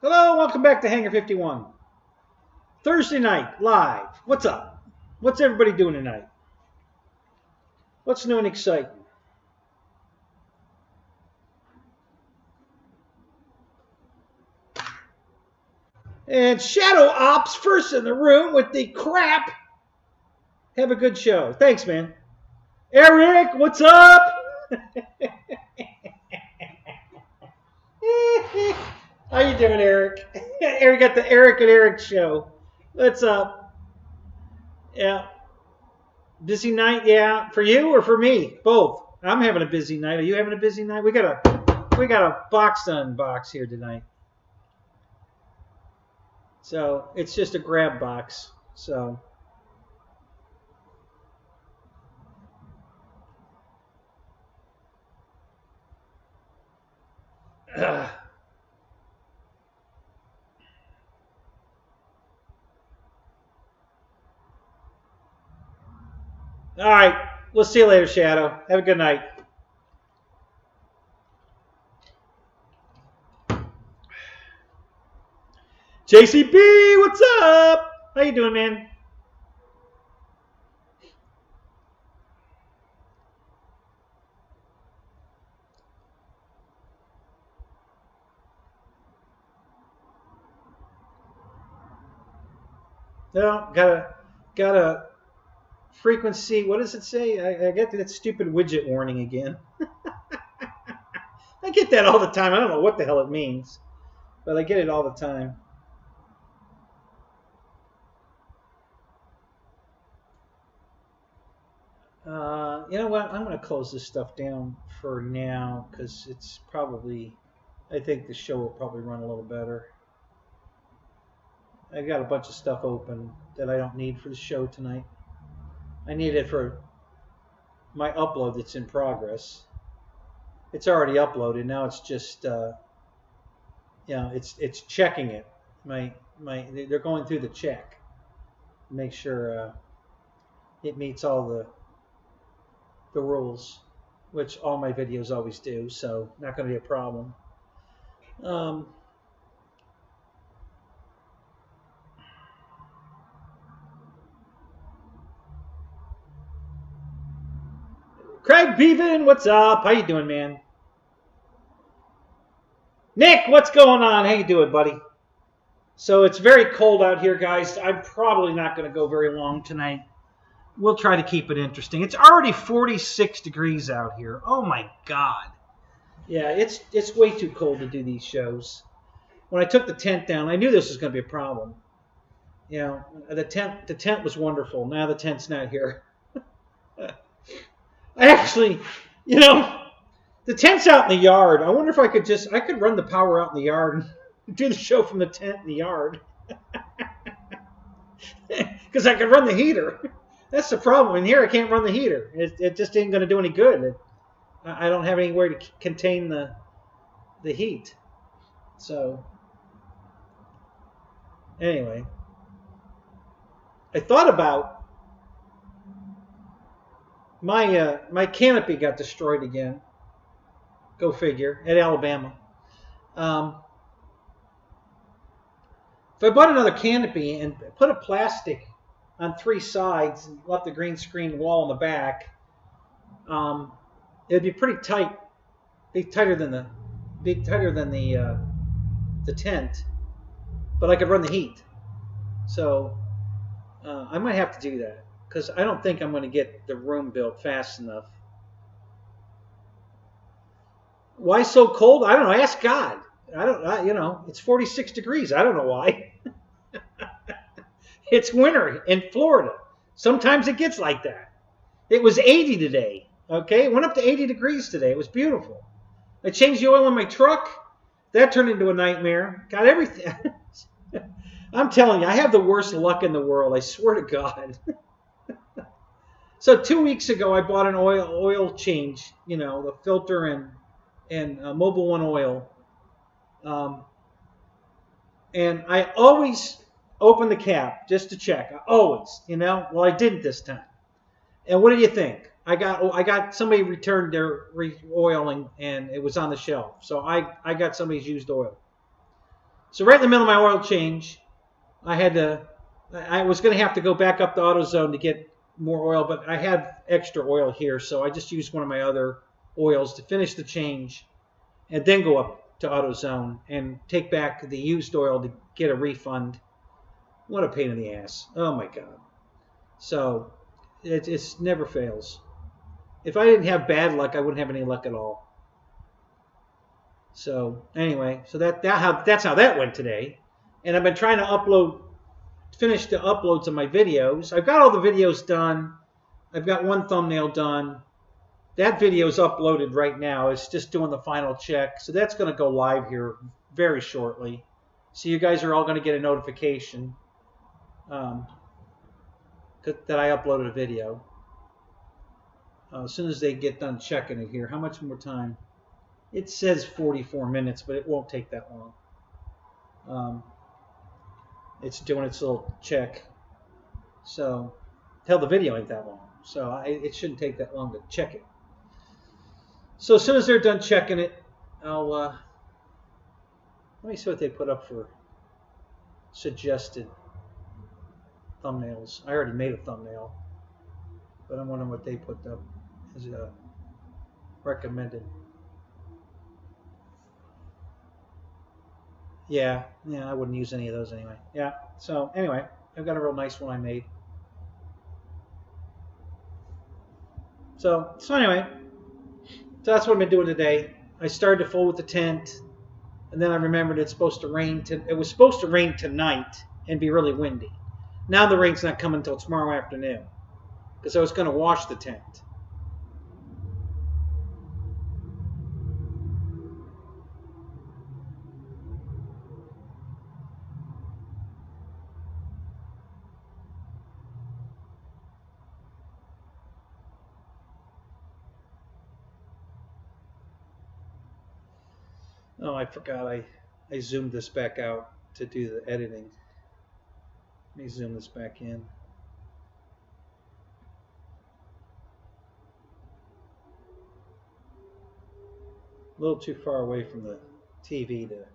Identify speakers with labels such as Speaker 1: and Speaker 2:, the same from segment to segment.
Speaker 1: Hello, welcome back to Hangar 51. Thursday night, live. What's up? What's everybody doing tonight? What's new and exciting? And Shadow Ops first in the room with the crap. Have a good show. Thanks, man. Eric, what's up? How you doing, Eric? Eric got the Eric and Eric show. What's up? Yeah. Busy night, yeah. For you or for me? Both. I'm having a busy night. Are you having a busy night? We got a box to unbox here tonight. So it's just a grab box. So all right. We'll see you later, Shadow. Have a good night. JCB, what's up? How you doing, man? No, got a frequency. What does it say? I get that stupid widget warning again. I get that all the time. I don't know what the hell it means, but I get it all the time. You know what? I'm going to close this stuff down for now because it's probably, I think the show will probably run a little better. I've got a bunch of stuff open that I don't need for the show tonight. I need it for my upload that's in progress. It's already uploaded. Now it's just, it's checking it. They're going through the check, make sure it meets all the rules, which all my videos always do. So not going to be a problem. Craig Beaven, what's up? How you doing, man? Nick, what's going on? How you doing, buddy? So it's very cold out here, guys. I'm probably not going to go very long tonight. We'll try to keep it interesting. It's already 46 degrees out here. Oh my God. Yeah, it's way too cold to do these shows. When I took the tent down, I knew this was going to be a problem. You know, the tent was wonderful. Now the tent's not here. I actually, the tent's out in the yard. I wonder if I could run the power out in the yard and do the show from the tent in the yard. Because I could run the heater. That's the problem. In here, I can't run the heater. It just ain't going to do any good. I don't have anywhere to contain the heat. So, anyway, I thought about my canopy got destroyed again. Go figure. At Alabama. If I bought another canopy and put a plastic on 3 sides and left the green screen wall in the back, it'd be pretty tight. Be tighter than the tent, but I could run the heat. So I might have to do that because I don't think I'm going to get the room built fast enough. Why so cold? I don't know. Ask God. It's 46 degrees. I don't know why. It's winter in Florida. Sometimes it gets like that. It was 80 today. Okay, it went up to 80 degrees today. It was beautiful. I changed the oil in my truck. That turned into a nightmare. Got everything. I'm telling you, I have the worst luck in the world. I swear to God. So 2 weeks ago, I bought an oil change. The filter and Mobil 1 oil. And I always open the cap just to check. Always, Well, I didn't this time. And what do you think? I got somebody returned their oiling and it was on the shelf. So I got somebody's used oil. So right in the middle of my oil change, I was going to have to go back up to AutoZone to get more oil, but I have extra oil here, so I just used one of my other oils to finish the change and then go up to AutoZone and take back the used oil to get a refund. What a pain in the ass. Oh my God. So it's never fails. If I didn't have bad luck, I wouldn't have any luck at all. So anyway, so that's how that went today. And I've been trying to finish the uploads of my videos. I've got all the videos done. I've got one thumbnail done. That video is uploaded right now. It's just doing the final check. So that's going to go live here very shortly. So you guys are all going to get a notification that I uploaded a video. As soon as they get done checking it here. How much more time? It says 44 minutes, but it won't take that long. It's doing its little check. So, hell, the video ain't that long. So it shouldn't take that long to check it. So as soon as they're done checking it, I'll let me see what they put up for suggested thumbnails. I already made a thumbnail, but I'm wondering what they put up as recommended. Yeah, I wouldn't use any of those anyway. Yeah, so anyway, I've got a real nice one I made. So anyway, so that's what I've been doing today. I started to fold with the tent, and then I remembered it's supposed to rain. It was supposed to rain tonight and be really windy. Now the rain's not coming until tomorrow afternoon because I was going to wash the tent. Oh, I forgot I zoomed this back out to do the editing. Let me zoom this back in. A little too far away from the TV to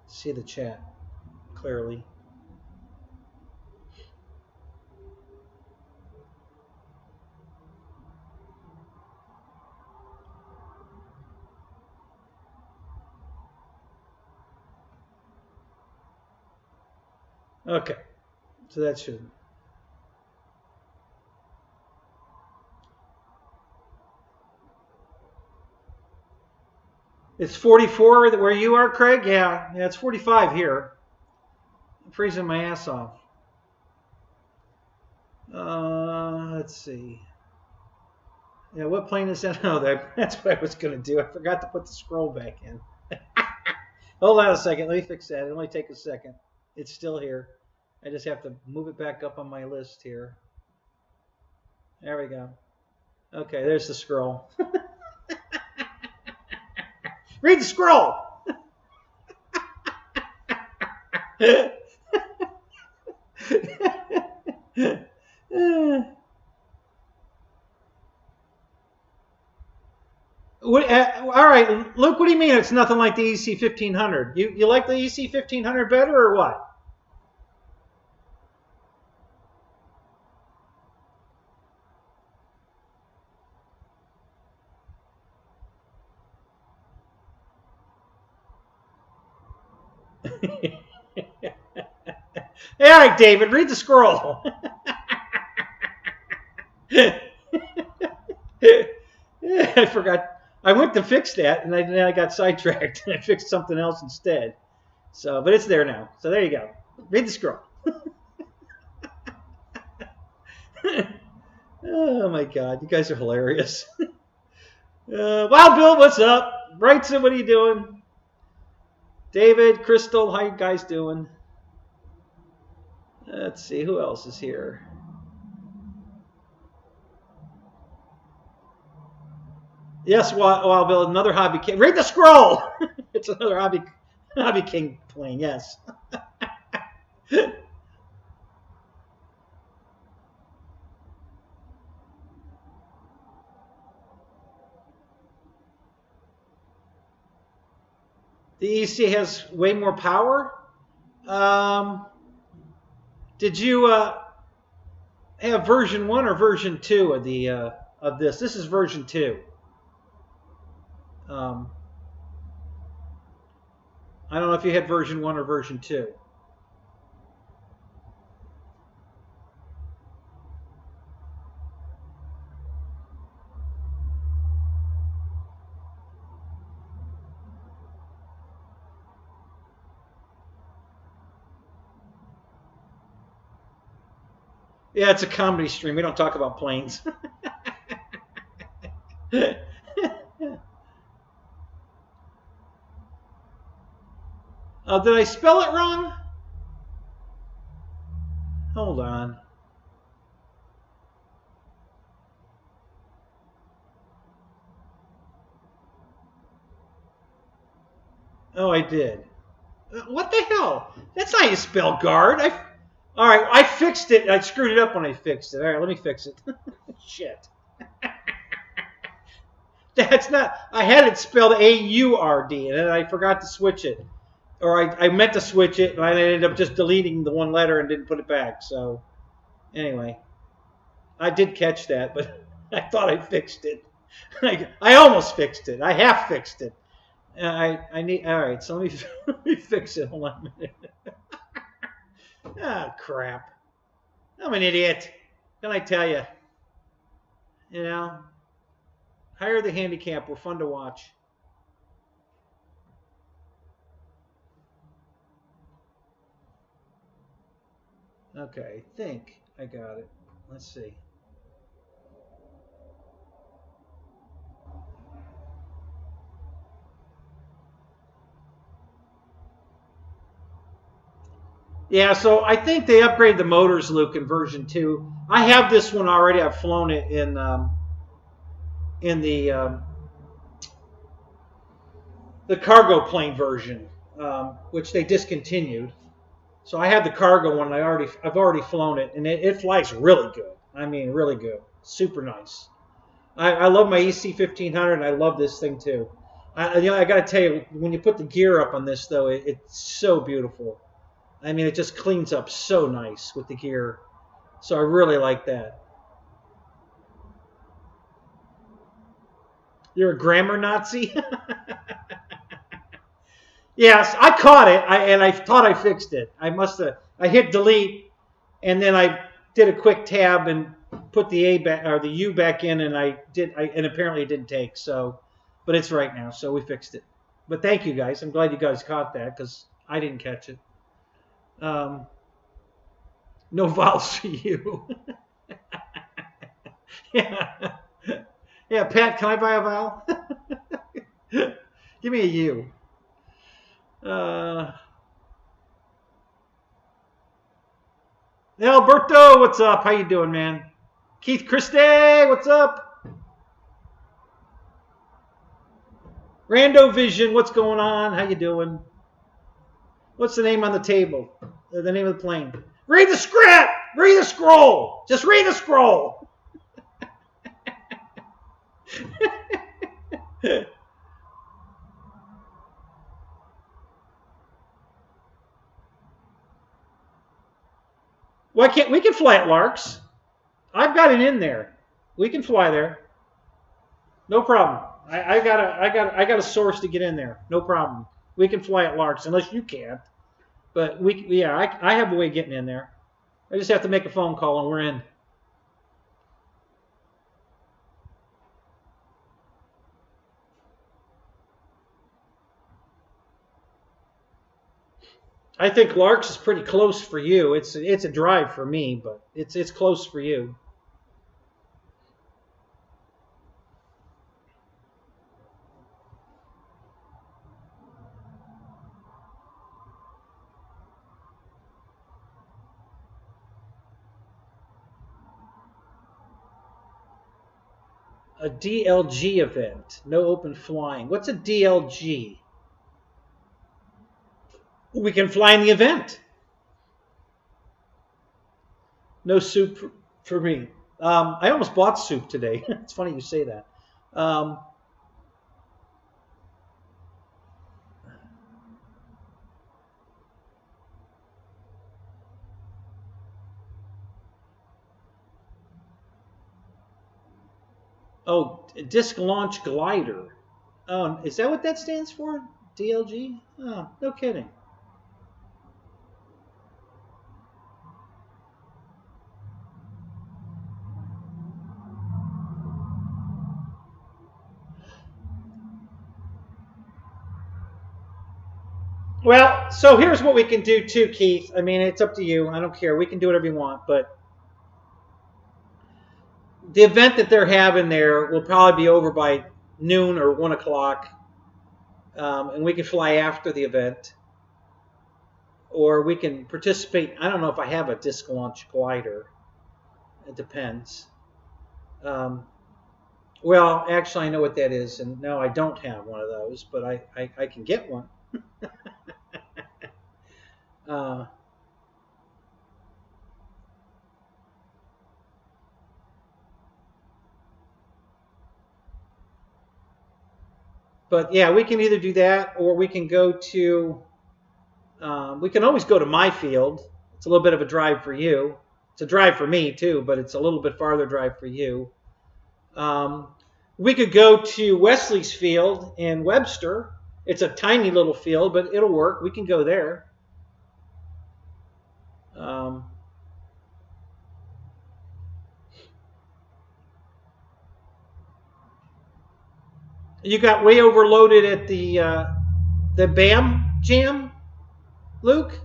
Speaker 1: see the chat clearly. Okay, so that should. It's 44 where you are, Craig? Yeah, it's 45 here. I'm freezing my ass off. Let's see. Yeah, what plane is that? Oh, that's what I was going to do. I forgot to put the scroll back in. Hold on a second. Let me fix that. It'll only take a second. It's still here. I just have to move it back up on my list here. There we go. Okay, there's the scroll. Read the scroll! All right, Luke, what do you mean it's nothing like the EC 1500? You like the EC 1500 better or what? All right, David, read the scroll. I forgot. I went to fix that, and then I got sidetracked, and I fixed something else instead. So, but it's there now. So there you go. Read the scroll. Oh my God, you guys are hilarious. Wow, Bill, what's up? Wrightson, what are you doing? David, Crystal, how you guys doing? Let's see, who else is here? Yes, Wild Bill, another Hobby King. Read the scroll! It's another Hobby King plane, yes. The EST has way more power. Did you have version 1 or version 2 of the of this? This is version 2. I don't know if you had version 1 or version 2. Yeah, it's a comedy stream. We don't talk about planes. Did I spell it wrong? Hold on. Oh, I did. What the hell? That's not how you spell guard. All right, I fixed it. I screwed it up when I fixed it. All right, let me fix it. Shit. That's not. I had it spelled A-U-R-D, and then I forgot to switch it. Or I meant to switch it, and I ended up just deleting the one letter and didn't put it back. So, anyway, I did catch that, but I thought I fixed it. I almost fixed it. I half fixed it. I need. All right, so let me fix it. Hold on a minute. Ah, crap. I'm an idiot. Can I tell you? You know, hire the handicap. We're fun to watch. Okay, I think I got it. Let's see. Yeah, so I think they upgraded the motors, Luke, in version 2. I have this one already. I've flown it in the cargo plane version, which they discontinued. So I have the cargo one. I've already flown it, and it flies really good. I mean, really good. Super nice. I love my EST 1500, and I love this thing too. I got to tell you, when you put the gear up on this, though, it's so beautiful. I mean, it just cleans up so nice with the gear. So I really like that. You're a grammar Nazi? Yes, I caught it, and I thought I fixed it. I hit delete, and then I did a quick tab and put the A back or the U back in, and and apparently it didn't take. So, but it's right now, so we fixed it. But thank you guys. I'm glad you guys caught that because I didn't catch it. No vowels for you. Yeah, yeah. Pat, can I buy a vowel? Give me a U. Hey, Alberto, what's up? How you doing, man? Keith Christie, what's up? Rando Vision, what's going on? How you doing? What's the name on the table? The name of the plane? Read the script! Read the scroll! Just read the scroll! Why can't we can fly at Larks? I've got it in there. We can fly there. No problem. I got a source to get in there. No problem. We can fly at Larks unless you can't. But I have a way of getting in there. I just have to make a phone call and we're in. I think Larks is pretty close for you. It's a drive for me, but it's close for you. A DLG event, no open flying. What's a DLG? We can fly in the event. No soup for me. I almost bought soup today. It's funny you say that. Oh, disc launch glider. Oh, is that what that stands for? DLG? Oh, no kidding. Well, so here's what we can do too, Keith. I mean, it's up to you. I don't care. We can do whatever you want, but the event that they're having there will probably be over by noon or 1 o'clock, and we can fly after the event, or we can participate. I don't know if I have a disc launch glider. It depends. Well, actually, I know what that is, and no, I don't have one of those, but I can get one. But yeah, we can either do that, or we can go to. We can always go to my field. It's a little bit of a drive for you. It's a drive for me too, but it's a little bit farther drive for you. We could go to Wesley's field in Webster. It's a tiny little field, but it'll work. We can go there. You got way overloaded at the BAM jam, Luke?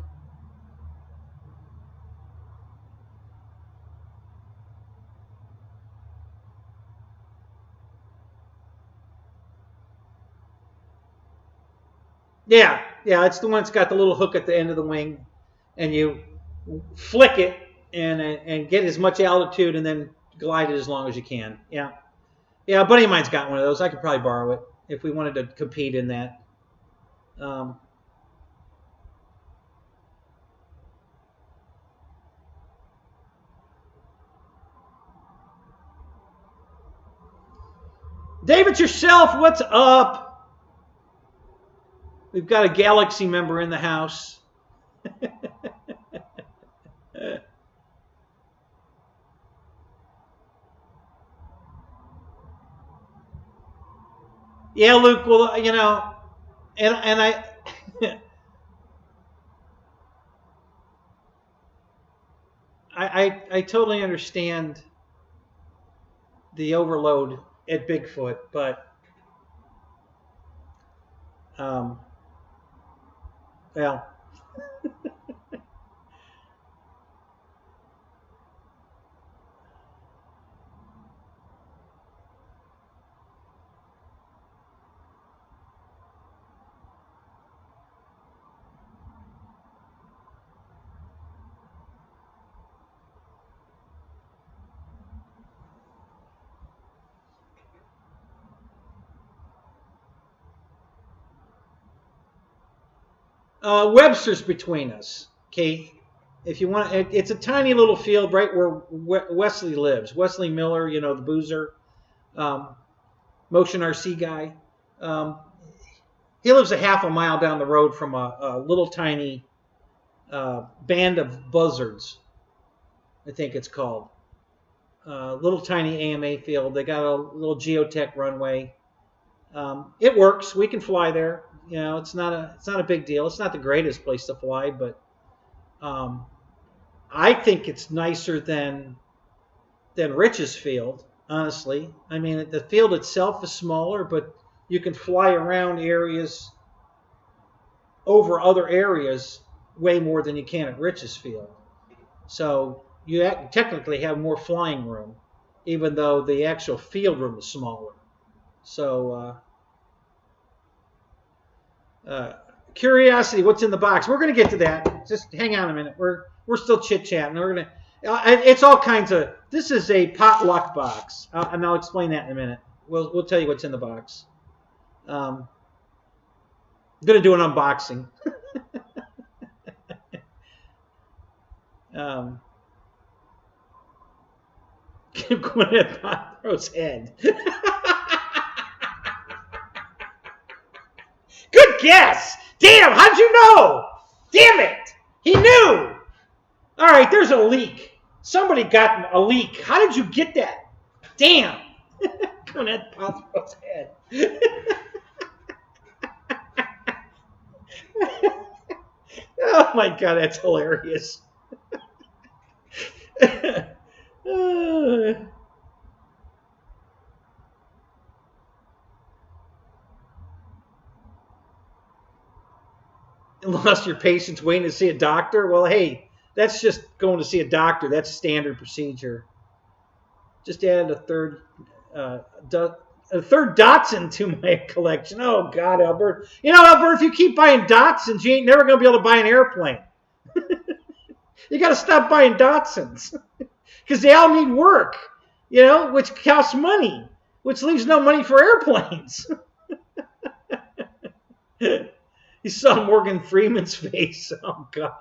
Speaker 1: Yeah, it's the one that's got the little hook at the end of the wing, and you flick it and get as much altitude and then glide it as long as you can. Yeah, a buddy of mine's got one of those. I could probably borrow it if we wanted to compete in that. David yourself, what's up? We've got a Galaxy member in the house. Yeah, Luke. Well, you know, and I, I totally understand the overload at Bigfoot, but well. Webster's between us, Keith. If you want, it's a tiny little field right where Wesley lives. Wesley Miller, you know, the boozer, motion RC guy. He lives a half a mile down the road from a little tiny band of buzzards, I think it's called. Little tiny AMA field. They got a little geotech runway. It works. We can fly there. You know, it's not a big deal. It's not the greatest place to fly, but I think it's nicer than Rich's field, honestly. I mean, the field itself is smaller, but you can fly around areas over other areas way more than you can at Rich's field. So you technically have more flying room, even though the actual field room is smaller. So curiosity, what's in the box? We're going to get to that. Just hang on a minute. We're still chit-chatting. We're going to. It's all kinds of. This is a potluck box, and I'll explain that in a minute. We'll tell you what's in the box. I'm going to do an unboxing. Gwyneth Paltrow's head. Good guess. Damn, how'd you know? Damn it. He knew. All right, there's a leak. Somebody got a leak. How did you get that? Damn. Coming at Patro's head. Oh my God, that's hilarious. Lost your patience waiting to see a doctor? Well, hey, that's just going to see a doctor. That's standard procedure. Just added a third Datsun to my collection. Oh God, Albert. You know, Albert, if you keep buying Datsuns, you ain't never gonna be able to buy an airplane. You got to stop buying Datsuns because they all need work, you know, which costs money, which leaves no money for airplanes. You saw Morgan Freeman's face. Oh God.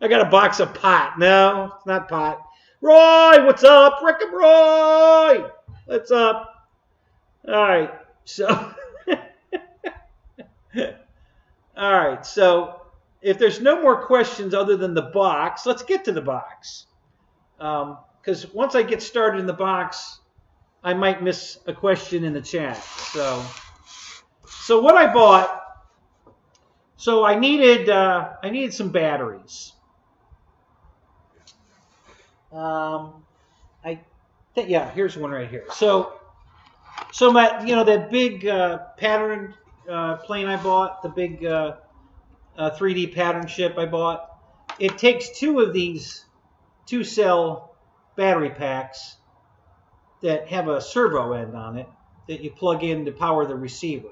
Speaker 1: I got a box of pot. No, it's not pot. Roy, what's up? Rick and Roy, what's up? All right, so all right, so if there's no more questions other than the box, let's get to the box. Because once I get started in the box, I might miss a question in the chat. So what I bought. So I needed some batteries. Yeah, here's one right here. So my, you know, that big pattern plane I bought, the big 3D pattern ship I bought, it takes two of these 2-cell battery packs that have a servo end on it that you plug in to power the receiver,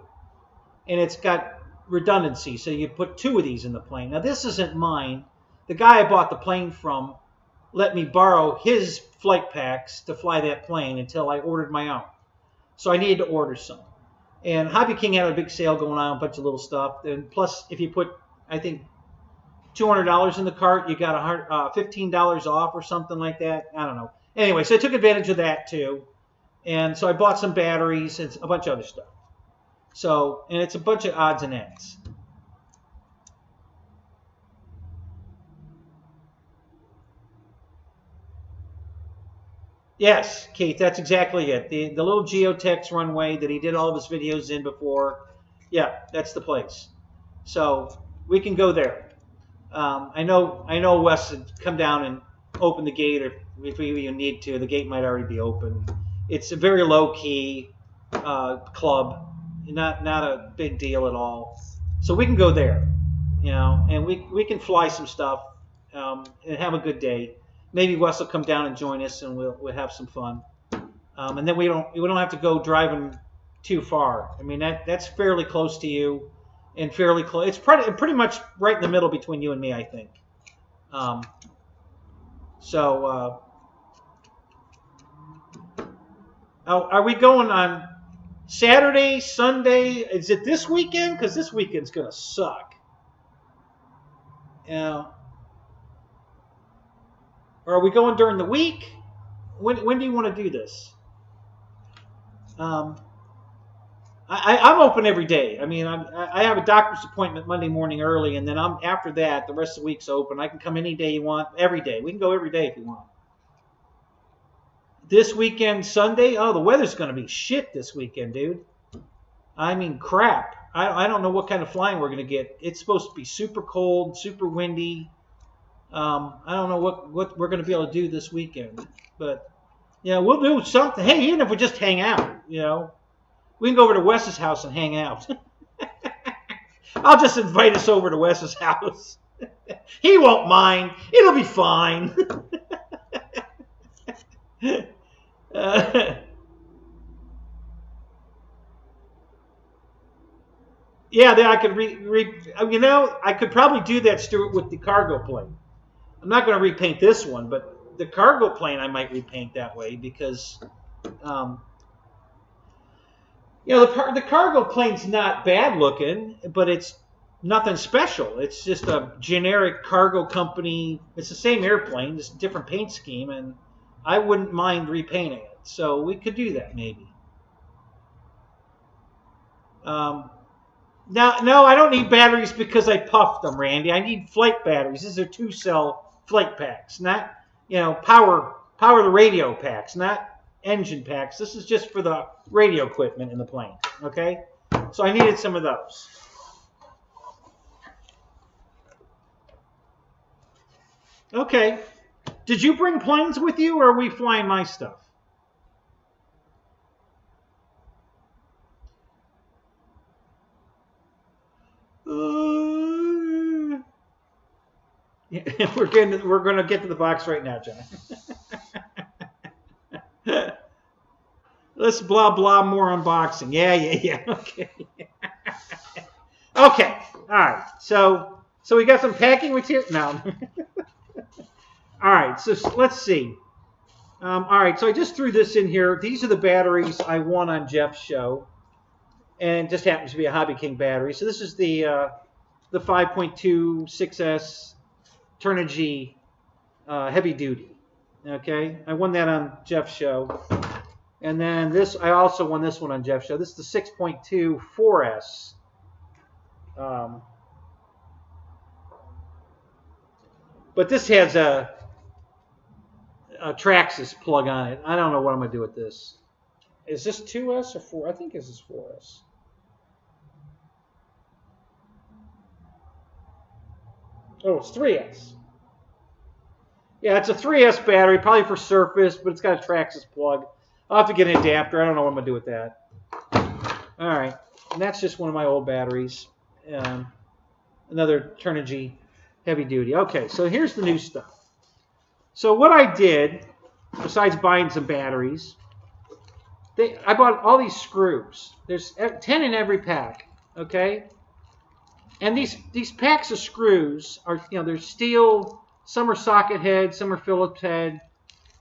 Speaker 1: and it's got redundancy, so you put two of these in the plane. Now this isn't mine. The guy I bought the plane from let me borrow his flight packs to fly that plane until I ordered my own. So I needed to order some. And Hobby King had a big sale going on, a bunch of little stuff. And plus, if you put, I think, $200 in the cart, you got $15 off or something like that. I don't know. Anyway, so I took advantage of that too. And so I bought some batteries and a bunch of other stuff. So, and it's a bunch of odds and ends. Yes, Keith, that's exactly it. The little geotex runway that he did all of his videos in before. Yeah, that's the place. So we can go there. I know Wes would come down and open the gate if we even need to. The gate might already be open. It's a very low-key club, not a big deal at all. So we can go there, you know, and we can fly some stuff and have a good day. Maybe Wes will come down and join us, and we'll have some fun. And then we don't have to go driving too far. I mean that's fairly close to you, and fairly close. It's pretty much right in the middle between you and me, I think. Are we going on Saturday, Sunday? Is it this weekend? Because this weekend's gonna suck. Or are we going during the week? When do you want to do this? I'm open every day. I mean, I have a doctor's appointment Monday morning early, and then after that, the rest of the week's open. I can come any day you want, every day. We can go every day if you want. This weekend, Sunday? Oh, the weather's going to be shit this weekend, dude. I mean, crap. I don't know what kind of flying we're going to get. It's supposed to be super cold, super windy. I don't know what we're going to be able to do this weekend, but yeah, we'll do something. Hey, even if we just hang out, you know, we can go over to Wes's house and hang out. I'll just invite us over to Wes's house. He won't mind. It'll be fine. Yeah, then I could you know, I could probably do that, Stuart, with the cargo plane. I'm not going to repaint this one, but the cargo plane I might repaint that way because, you know, the cargo plane's not bad looking, but it's nothing special. It's just a generic cargo company. It's the same airplane, just a different paint scheme, and I wouldn't mind repainting it. So we could do that maybe. Now, no, I don't need batteries because I puffed them, Randy. I need flight batteries. These are 2-cell flight packs, not, you know, power power the radio packs, not engine packs. This is just for the radio equipment in the plane. Okay, so I needed some of those. Okay, did you bring planes with you, or are we flying my stuff? Yeah, we're going to get to the box right now, John. Let's blah blah more unboxing. Yeah. Okay. Okay. All right. So we got some packing material. No. All right. So let's see. All right. So I just threw this in here. These are the batteries I won on Jeff's show, and it just happens to be a Hobby King battery. So this is the 5.2 6S Turnigy heavy duty. Okay, I won that on Jeff's show, and then this I also won this one on Jeff's show. This is the 6.2 4S. But this has a Traxxas plug on it. I don't know what I'm gonna do with this. Is this 2S or 4? I think this is 4S. Oh, it's 3S. Yeah, it's a 3S battery, probably for surface, but it's got a Traxxas plug. I'll have to get an adapter. I don't know what I'm going to do with that. All right. And that's just one of my old batteries. Another Turnigy heavy duty. Okay, so here's the new stuff. So what I did, besides buying some batteries, I bought all these screws. There's 10 in every pack, okay? And these packs of screws are, they're steel. Some are socket head, some are Phillips head,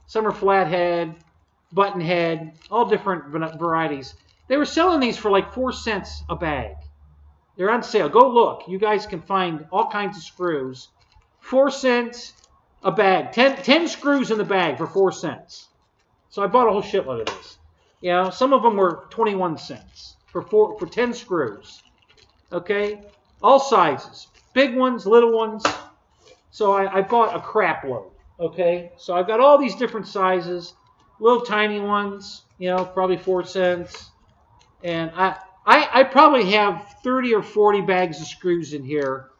Speaker 1: some are flat head, button head, all different varieties. They were selling these for like 4 cents a bag. They're on sale. Go look. You guys can find all kinds of screws. 4 cents a bag. 10 screws in the bag for 4 cents. So I bought a whole shitload of this. Some of them were 21 cents for 10 screws. Okay? All sizes. Big ones, little ones. So I bought a crap load. Okay? So I've got all these different sizes. Little tiny ones, probably 4 cents. And I probably have 30 or 40 bags of screws in here.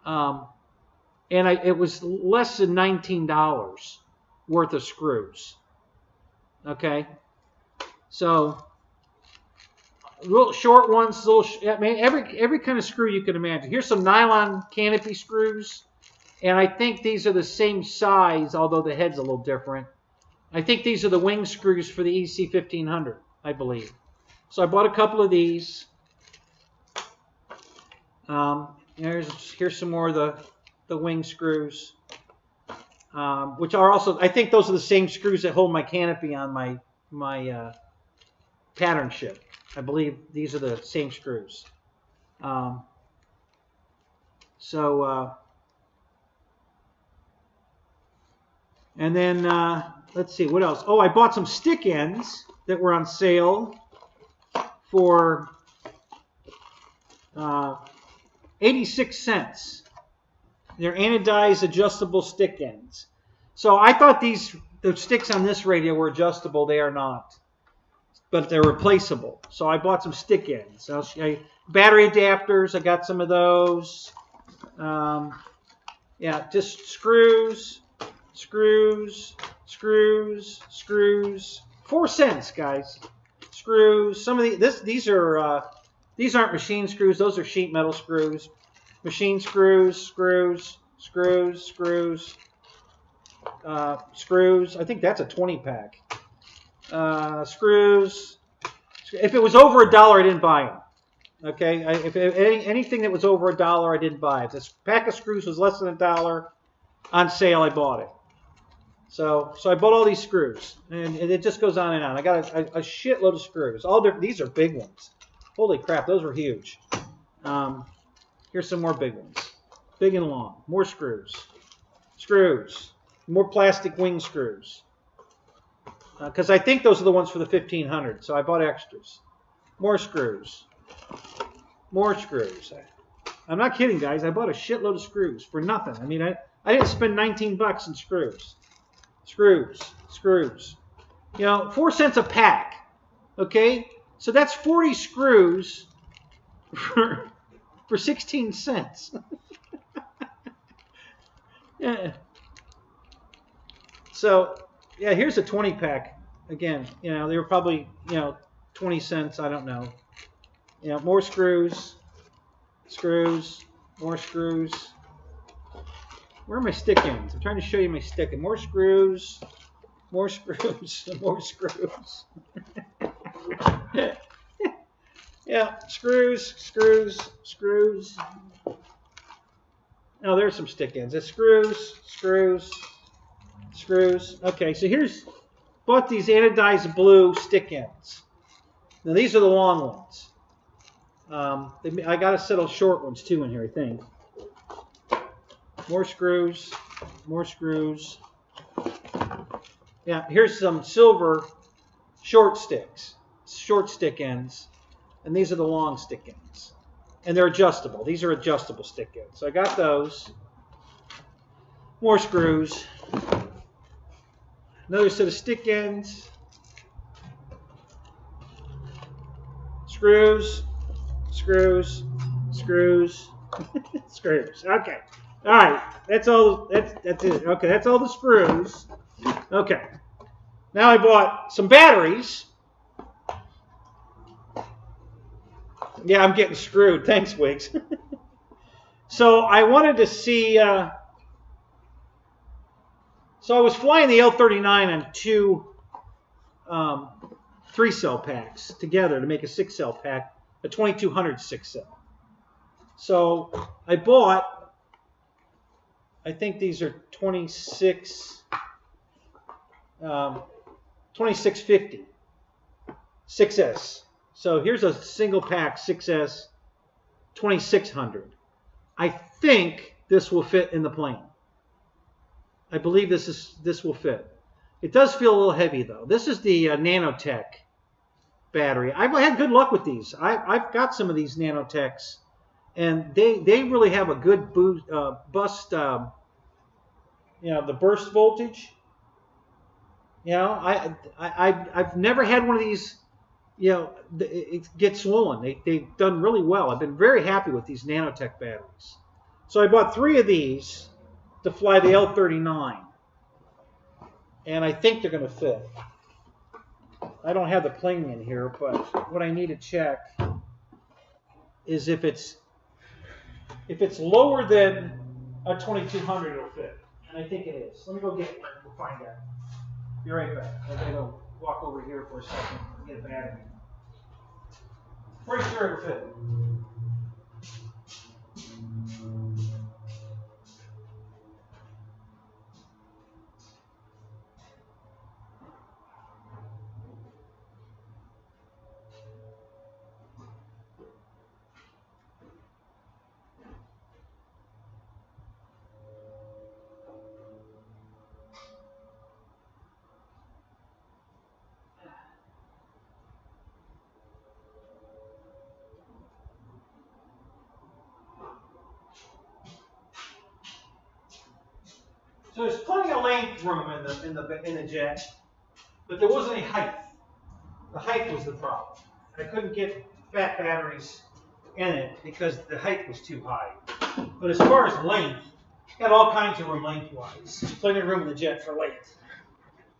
Speaker 1: And it was less than $19 worth of screws. Okay? So little short ones, every kind of screw you can imagine. Here's some nylon canopy screws, and I think these are the same size, although the head's a little different. I think these are the wing screws for the EC 1500, I believe. So I bought a couple of these. Here's some more of the wing screws, which are also, I think those are the same screws that hold my canopy on my pattern ship. I believe these are the same screws. And then let's see, what else? Oh, I bought some stick ends that were on sale for 86 cents. They're anodized adjustable stick ends. So I thought the sticks on this radio were adjustable. They are not. But they're replaceable. So I bought some stick ends. Battery adapters, I got some of those. Yeah, just screws. 4 cents, guys. Screws. Some of these aren't machine screws. Those are sheet metal screws. Machine screws. I think that's a 20-pack. Screws. If it was over $1, I didn't buy them. Okay, anything that was over $1, I didn't buy. If this pack of screws was less than $1 on sale, I bought it. So I bought all these screws, and it just goes on and on. I got a shitload of screws. These are big ones. Holy crap, those were huge. Here's some more big ones, big and long. More screws. More plastic wing screws. Because I think those are the ones for the 1500, so I bought extras. More screws. I'm not kidding, guys. I bought a shitload of screws for nothing. I mean, I didn't spend 19 bucks in screws. screws, screws. You know, 4 cents a pack. Okay, so that's 40 screws for 16 cents. Yeah. So yeah, here's a 20 pack. Again, you know, they were probably, you know, 20 cents. I don't know. You know, more screws, screws, more screws. Where are my stick ends? I'm trying to show you my stick end. More screws, more screws, more screws. Yeah, screws, screws, screws. Oh, there's some stick ends. It's screws, screws, screws. Okay, so here's, bought these anodized blue stick ends. Now these are the long ones. I got a set of short ones too in here, I think. More screws, more screws. Yeah, here's some silver short sticks, short stick ends, and these are the long stick ends. And they're adjustable. These are adjustable stick ends. So I got those. More screws. Another set of stick ends. Screws, screws, screws, screws. Okay. All right. That's all. That's it. Okay. That's all the screws. Okay. Now I bought some batteries. Yeah, I'm getting screwed. Thanks, Wiggs. So I wanted to see. So I was flying the L39 on two 3-cell packs together to make a 6-cell pack, a 2200 6-cell. So I bought, I think these are 2650 6S. So here's a single pack 6S 2600. I think this will fit in the plane. I believe this will fit. It does feel a little heavy though. This is the Nanotech battery. I've had good luck with these. I've got some of these Nanotechs, and they really have a good boost, bust. You know, the burst voltage. You know, I've never had one of these. You know, it gets swollen. They've done really well. I've been very happy with these Nanotech batteries. So I bought 3 of these to fly the L39. And I think they're going to fit. I don't have the plane in here, but what I need to check is if it's lower than a 2200, it'll fit. And I think it is. Let me go get it. We'll find out. Be right back. I'm going to go walk over here for a second and get a battery. Pretty sure it'll fit. So there's plenty of length room in the jet, but there wasn't any height. The height was the problem. I couldn't get fat batteries in it because the height was too high. But as far as length, had all kinds of room lengthwise. Plenty of room in the jet for length.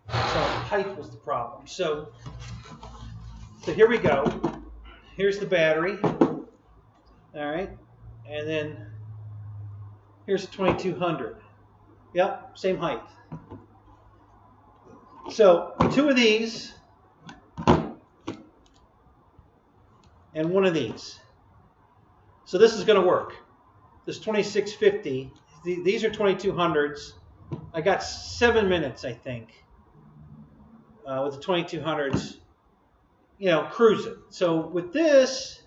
Speaker 1: So height was the problem. So here we go. Here's the battery. All right, and then here's a 2200. Yep, same height. So 2 of these and 1 of these. So this is going to work. This 2650, these are 2200s. I got 7 minutes, I think, with the 2200s, you know, cruising. So with this,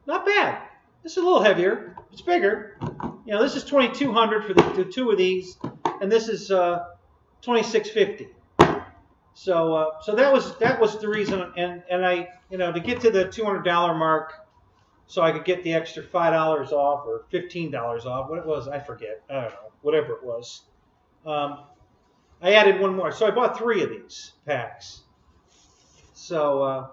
Speaker 1: not bad. This is a little heavier. It's bigger. You know, this is 2200 for the 2 of these, and this is 2650. So that was the reason, and I, you know, to get to the $200 mark, so I could get the extra $5 off or $15 off. What it was, I forget. I don't know. Whatever it was. I added one more. So I bought 3 of these packs. So,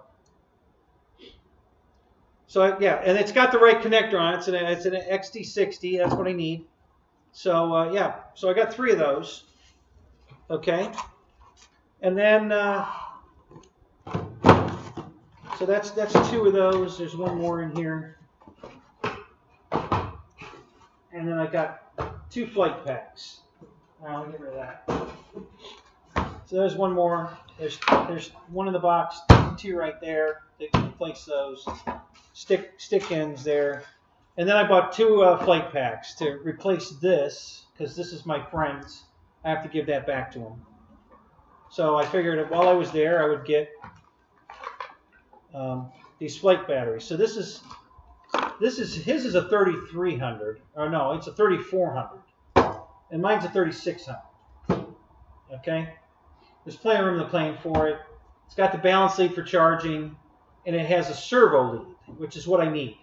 Speaker 1: yeah, and it's got the right connector on it. It's an XT60. That's what I need. So, yeah. So I got 3 of those. Okay. And then, so that's 2 of those. There's one more in here. And then I got 2 Flite packs. I'll get rid of that. So there's one more. There's one in the box, 2 right there. They can place those stick ends there. And then I bought 2 Flite packs to replace this, because this is my friend's. I have to give that back to him. So I figured that while I was there, I would get these Flite batteries. So his is a 3300, or no, it's a 3400, and mine's a 3600. Okay, there's plenty of room in the plane for it. It's got the balance lead for charging, and it has a servo lead, which is what I need.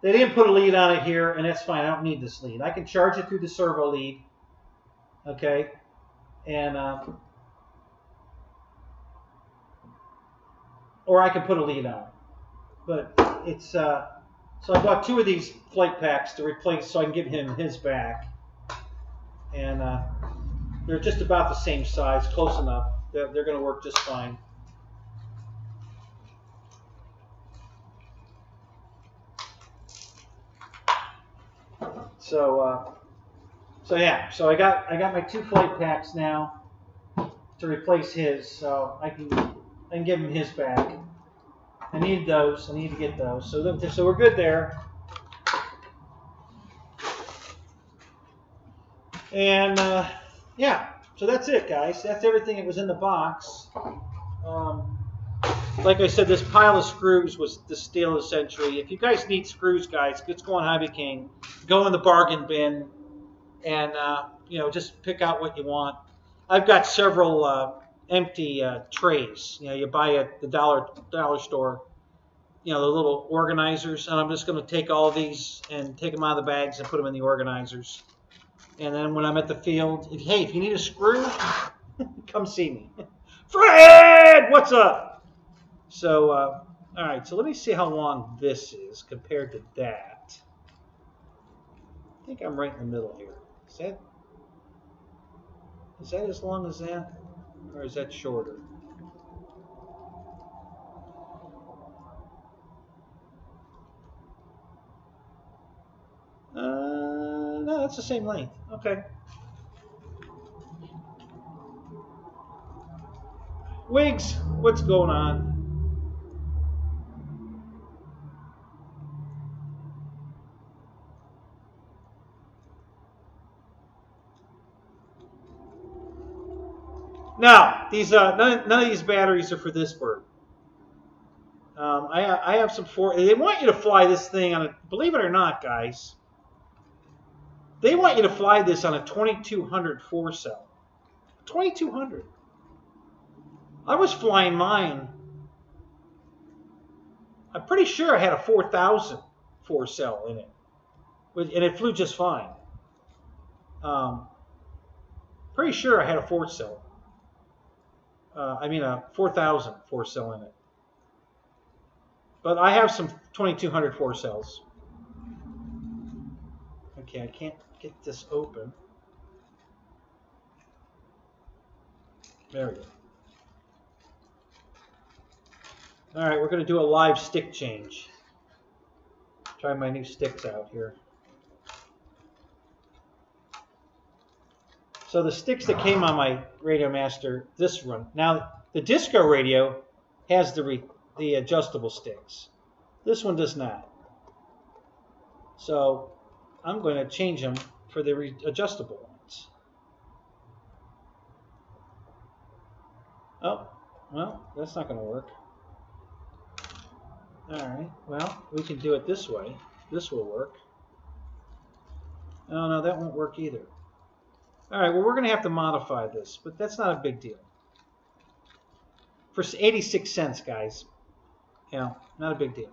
Speaker 1: They didn't put a lead on it here, and that's fine. I don't need this lead. I can charge it through the servo lead. Okay, and or I can put a lead on it. But it's so I bought 2 of these Flite packs to replace, so I can give him his back. And they're just about the same size, close enough. They're going to work just fine. So yeah. So I got my 2 Flite packs now to replace his, so I can give him his back. I need those. I need to get those. So we're good there. And yeah, so that's it, guys. That's everything that was in the box. Like I said, this pile of screws was the steal of the century. If you guys need screws, guys, let's go on Hobby King. Go in the bargain bin, and just pick out what you want. I've got several empty trays. You buy at the dollar store. The little organizers, and I'm just going to take all of these and take them out of the bags and put them in the organizers. And then when I'm at the field, hey, if you need a screw, come see me. Fred, what's up? So, all right, so let me see how long this is compared to that. I think I'm right in the middle here. Is that as long as that, or is that shorter? No, that's the same length. Okay. Wiggs, what's going on? Now, these none of these batteries are for this bird. I have some they want you to fly this thing on a, believe it or not, guys, they want you to fly this on a 2200 4-cell. 2200. I was flying mine. I'm pretty sure I had a 4000 4-cell in it, and it flew just fine. Pretty sure I had a 4-cell. I mean a 4000 4-cell in it. But I have some 2200 4-cells. Okay, I can't get this open. There we go. All right, we're going to do a live stick change. Try my new sticks out here. So the sticks that came on my Radio Master, this run. Now, the Disco radio has the adjustable sticks. This one does not. So I'm going to change them for the adjustable ones. Oh, well, that's not going to work. All right, well, we can do it this way. This will work. Oh, no, that won't work either. All right, well, we're going to have to modify this, but that's not a big deal. For 86 cents, guys. Not a big deal.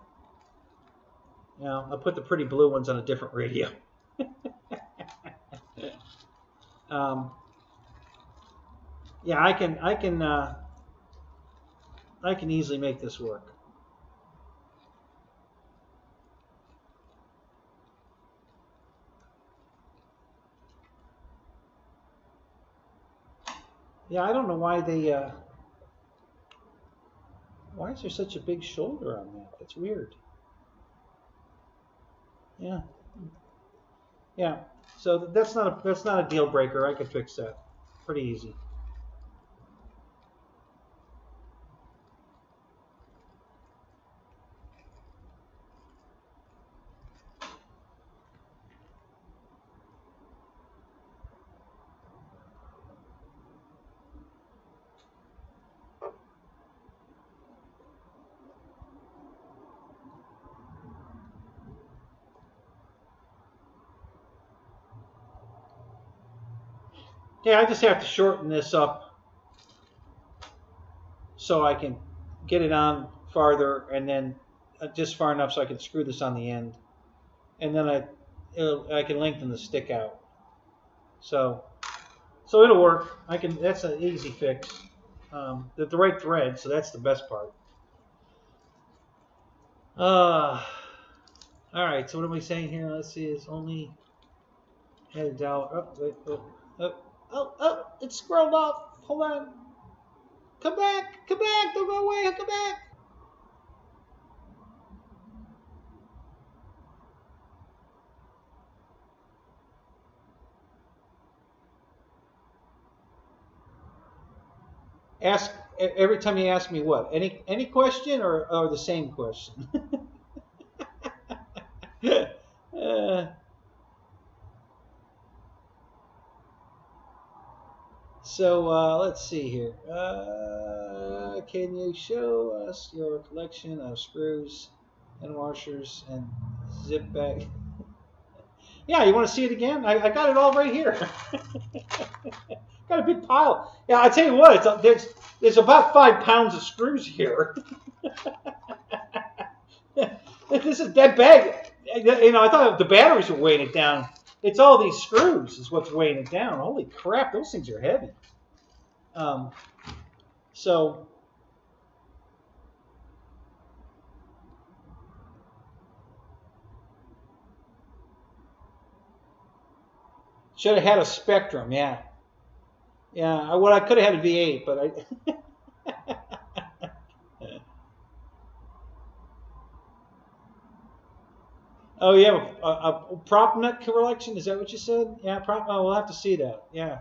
Speaker 1: I'll put the pretty blue ones on a different radio. Yeah, I can easily make this work. Yeah, I don't know why they. Why is there such a big shoulder on that? That's weird. Yeah, yeah. So that's not a deal breaker. I could fix that pretty easy. Yeah, I just have to shorten this up so I can get it on farther, and then just far enough so I can screw this on the end, and then I can lengthen the stick out. So it'll work. I can. That's an easy fix. The right thread, so that's the best part. All right. So what am I saying here? Let's see. It's only headed down. Oh, wait. Oh! It's scrolled off. Hold on. Come back! Come back! Don't go away! Come back! Ask every time you ask me what? Any question or the same question? So let's see here. Can you show us your collection of screws and washers and zip bag? Yeah, you want to see it again? I got it all right here. Got a big pile. Yeah, I tell you what, there's about 5 pounds of screws here. This is that bag. You know, I thought the batteries were weighing it down. It's all these screws is what's weighing it down. Holy crap, those things are heavy. So should have had a Spectrum, yeah. Yeah, well, I could have had a V8, but I. Oh yeah, a prop nut collection. Is that what you said? Yeah, prop. Oh, we'll have to see that. Yeah.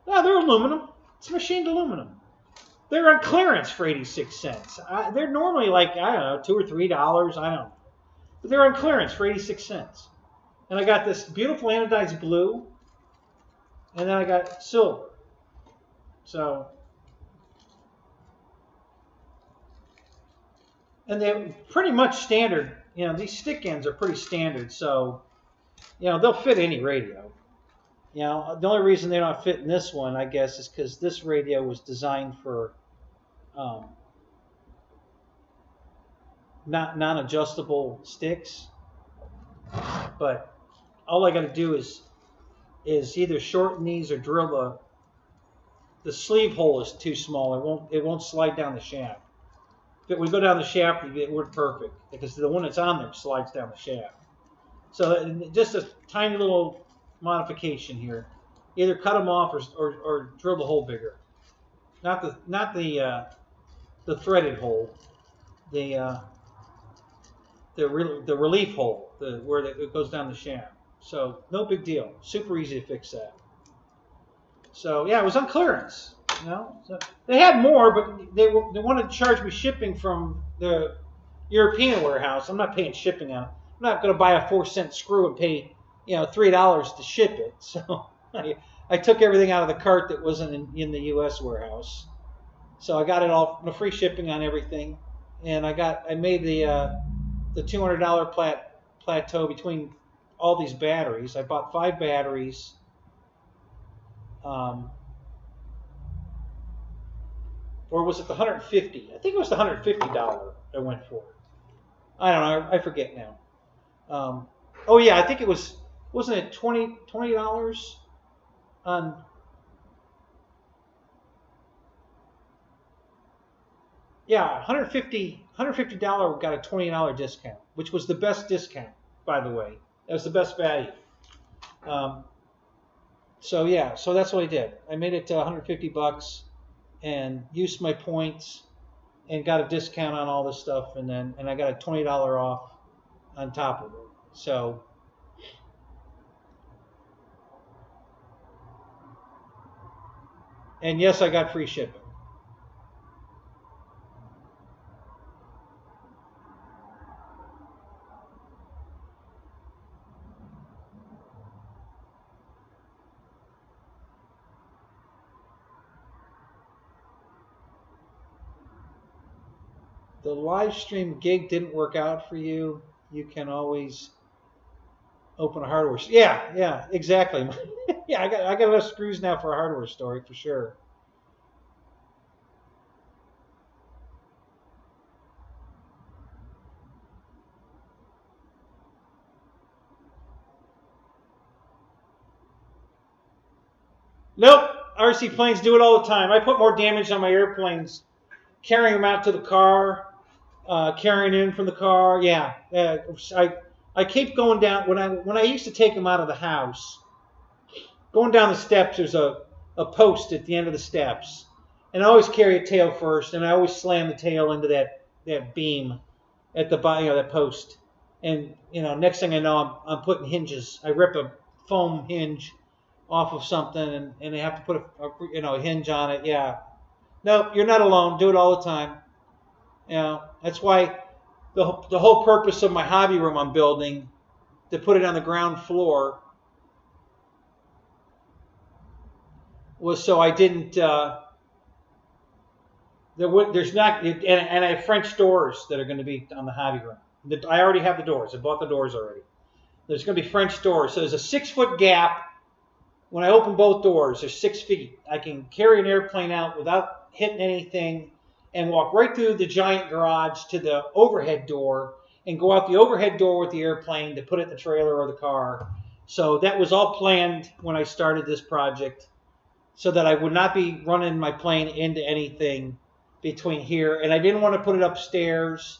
Speaker 1: No, they're aluminum. It's machined aluminum. They're on clearance for 86 cents. They're normally like, I don't know, $2 or $3. I don't know. But they're on clearance for 86 cents. And I got this beautiful anodized blue. And then I got silver. So. And they're pretty much standard. You know, these stick ends are pretty standard. So, you know, they'll fit any radio. You know, the only reason they're not fitting this one, I guess, is because this radio was designed for non-adjustable sticks. But all I got to do is either shorten these or drill the sleeve hole is too small. It won't slide down the shaft. If it would go down the shaft, it would perfect because the one that's on there slides down the shaft. So just a tiny little modification here. Either cut them off or drill the hole bigger. Not the threaded hole. The relief hole, where it goes down the shaft. So no big deal. Super easy to fix that. So yeah, it was on clearance. You know, so they had more, but they wanted to charge me shipping from the European warehouse. I'm not paying shipping on it. I'm not going to buy a 4-cent screw and pay $3 to ship it. So I took everything out of the cart that wasn't in the U.S. warehouse. So I got it all the free shipping on everything, and I made the $200 plateau between all these batteries. I bought 5 batteries. Or was it the $150? I think it was the $150 I went for. I don't know. I forget now. Oh yeah, I think it was. Wasn't it $20 on? Yeah, $150 got a $20 discount, which was the best discount, by the way. That was the best value. So yeah, so that's what I did. I made it to $150 and used my points and got a discount on all this stuff, and I got a $20 off on top of it. So and yes, I got free shipping. The live stream gig didn't work out for you. You can always open a hardware store. Yeah, exactly. Yeah, I got enough screws now for a hardware store for sure. Nope. RC planes do it all the time. I put more damage on my airplanes carrying them out to the car, carrying in from the car. Yeah, I keep going down when I used to take them out of the house. Going down the steps, there's a post at the end of the steps, and I always carry a tail first, and I always slam the tail into that beam at the bottom, that post. And next thing I know, I'm putting hinges. I rip a foam hinge off of something, and they have to put a hinge on it. Yeah. No, you're not alone. Do it all the time. That's why the whole purpose of my hobby room I'm building, to put it on the ground floor, was so I didn't. There's not, and I have French doors that are going to be on the hobby room. I already have the doors. I bought the doors already. There's going to be French doors. So there's a 6-foot gap. When I open both doors, there's 6 feet. I can carry an airplane out without hitting anything and walk right through the giant garage to the overhead door and go out the overhead door with the airplane to put it in the trailer or the car. So that was all planned when I started this project, so that I would not be running my plane into anything between here. And I didn't want to put it upstairs.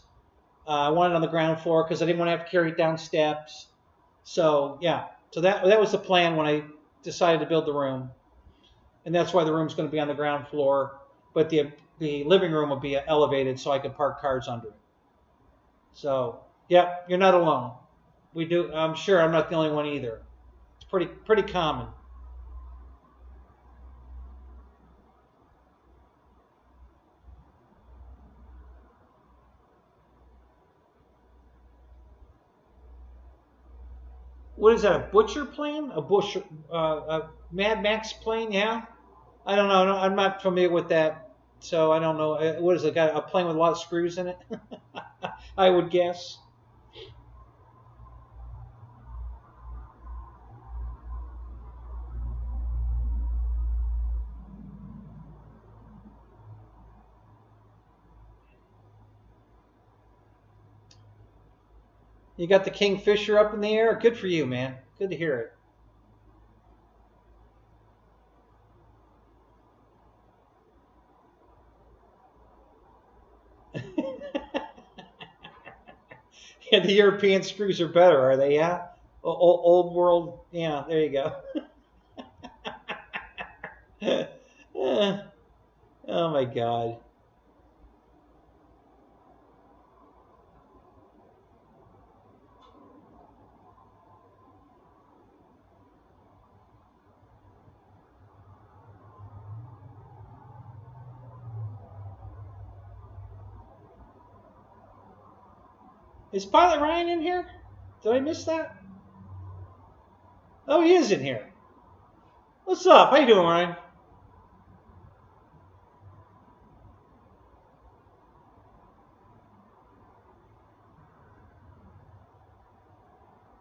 Speaker 1: I wanted it on the ground floor because I didn't want to have to carry it down steps. So yeah, so that was the plan when I decided to build the room. And that's why the room's going to be on the ground floor, but the living room will be elevated so I can park cars under it. So yeah, you're not alone. We do. I'm sure I'm not the only one either. It's pretty common. What is that? A Butcher plane? A Mad Max plane? Yeah. I don't know. I'm not familiar with that, so I don't know. What is it? Got a plane with a lot of screws in it? I would guess. You got the Kingfisher up in the air? Good for you, man. Good to hear it. Yeah, the European screws are better, are they? Yeah? Old world. Yeah, there you go. Oh, my God. Is Pilot Ryan in here? Did I miss that? Oh, he is in here. What's up? How you doing, Ryan?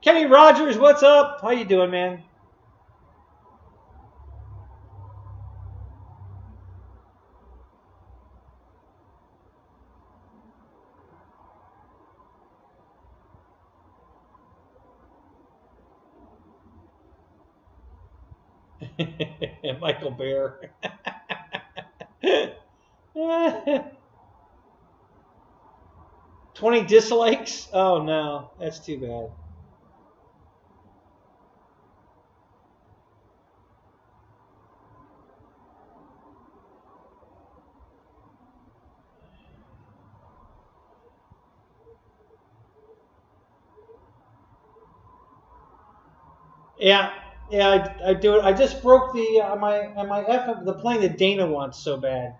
Speaker 1: Kenny Rogers, what's up? How you doing, man? Michael Bear. 20 dislikes? Oh no, that's too bad. Yeah, yeah, I do it. I just broke the my the plane that Dana wants so bad.